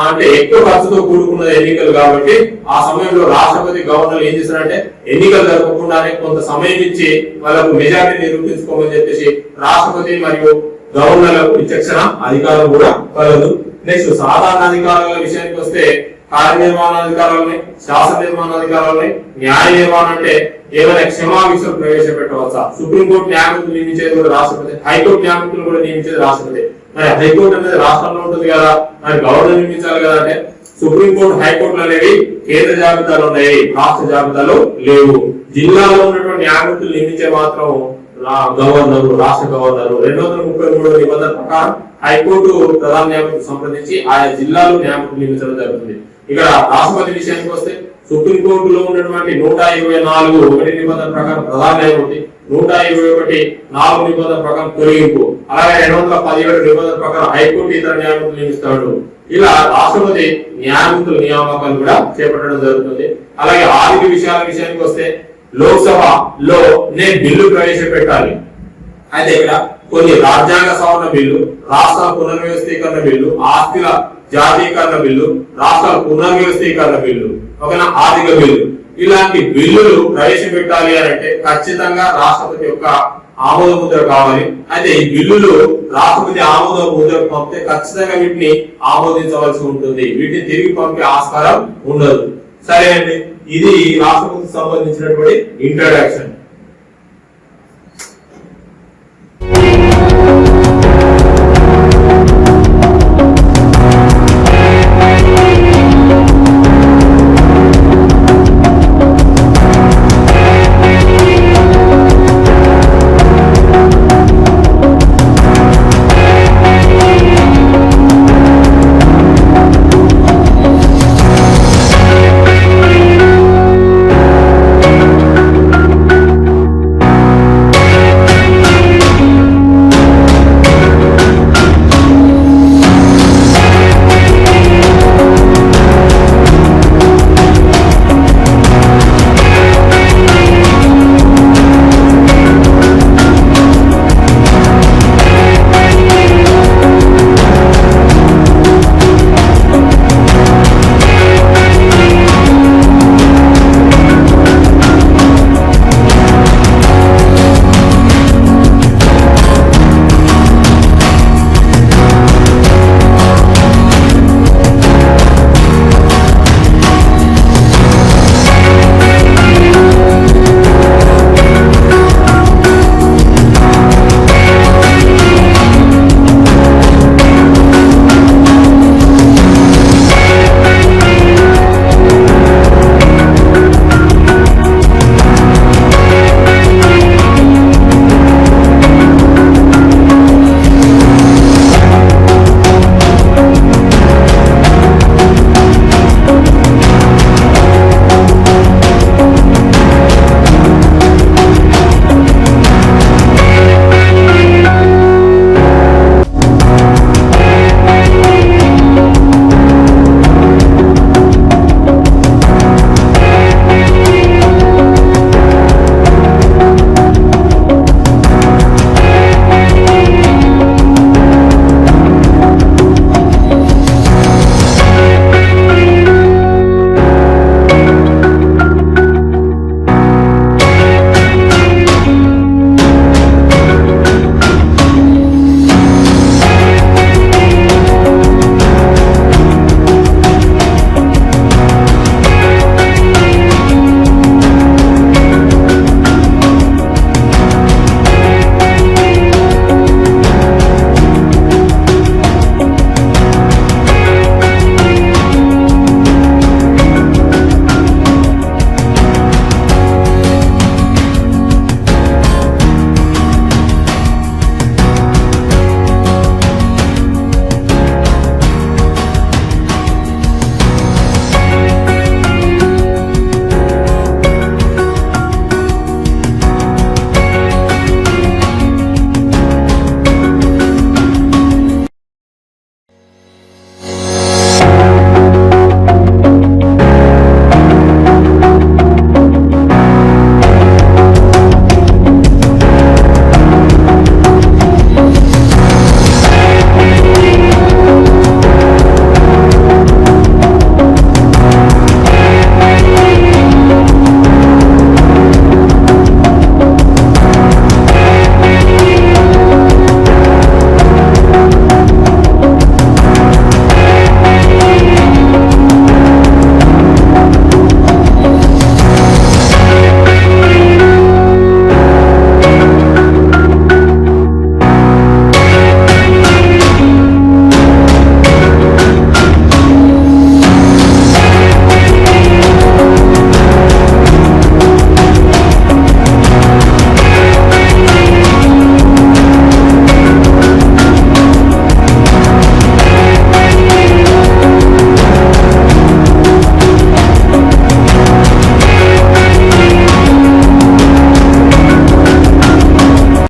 అంటే ఎక్కువ ఖర్చుతో కూడుకున్న ఎన్నికలు కాబట్టి ఆ సమయంలో రాష్ట్రపతి గవర్నర్ ఏం చేశారంటే ఎన్నికలు జరగకుండానే కొంత సమయం ఇచ్చి వాళ్ళకు మెజారిటీ నిరూపించుకోమని చెప్పేసి రాష్ట్రపతి మరియు గవర్నర్లకు విచక్షణ అధికారం కూడా కలదు. నెక్స్ట్ సాధారణ అధికారాల విషయానికి వస్తే కార్యనిర్వహణాధికారాలని, శాసన నిర్మాణాధికారాలని, న్యాయ నిర్వహణ అంటే ఏమైనా క్షమాభిక్షలు ప్రవేశపెట్టవచ్చా? సుప్రీంకోర్టు న్యాయమూర్తులు నియమించేది కూడా రాష్ట్రపతి, హైకోర్టు న్యాయమూర్తులు కూడా నియమించేది రాష్ట్రపతి. మరి హైకోర్టు అనేది రాష్ట్రంలో ఉంటుంది కదా, మరి గవర్నర్ నియమించాలి కదా. అంటే సుప్రీంకోర్టు, హైకోర్టులు అనేవి కేంద్ర జాబితాలో ఉన్నాయి, రాష్ట్ర జాబితాలో లేవు. జిల్లాలో ఉన్నటువంటి న్యాయమూర్తులు నియమించే మాత్రం గవర్నరు, రాష్ట్ర గవర్నరు. 233 నిబంధన ప్రకారం హైకోర్టు ప్రధాన న్యాయమూర్తి సంప్రదించి ఆయా జిల్లాలో న్యాయమూర్తులు నియమించడం జరుగుతుంది. ఇక్కడ రాష్ట్రపతి విషయానికి వస్తే సుప్రీంకోర్టులో ఉన్నటువంటి 124(1) నిబంధన ప్రకారం ప్రధాన న్యాయమూర్తి, 121(4) నిబంధన ప్రకారం తొలగింపు, అలాగే 217 నిబంధన ప్రకారం హైకోర్టు ఇతర న్యాయమూర్తులు నియమిస్తాడు. ఇలా రాష్ట్రపతి న్యాయమూర్తుల నియామకాలు కూడా చేపట్టడం జరుగుతుంది. అలాగే ఆర్థిక విషయానికి వస్తే లోక్సభలో బిల్లు ప్రవేశపెట్టాలి. అయితే ఇక్కడ కొన్ని రాజ్యాంగ సవరణ బిల్లు, రాష్ట్రాల పునర్వ్యవస్థీకరణ బిల్లు, ఆస్తుల జాతీయకరణ బిల్లు, రాష్ట్రాల పునర్వ్యవస్థీకరణ బిల్లు, ఒక ఆర్థిక బిల్లు, ఇలాంటి బిల్లులు ప్రవేశపెట్టాలి అని అంటే ఖచ్చితంగా రాష్ట్రపతి యొక్క ఆమోద ముద్ర కావాలి. అయితే ఈ బిల్లులు రాష్ట్రపతి ఆమోద ముద్రకు పంపితే ఖచ్చితంగా వీటిని ఆమోదించవలసి ఉంటుంది. వీటిని తిరిగి పంపే ఆస్కారం ఉండదు. సరే అండి, ఇది రాష్ట్రపతికి సంబంధించినటువంటి ఇంట్రడక్షన్.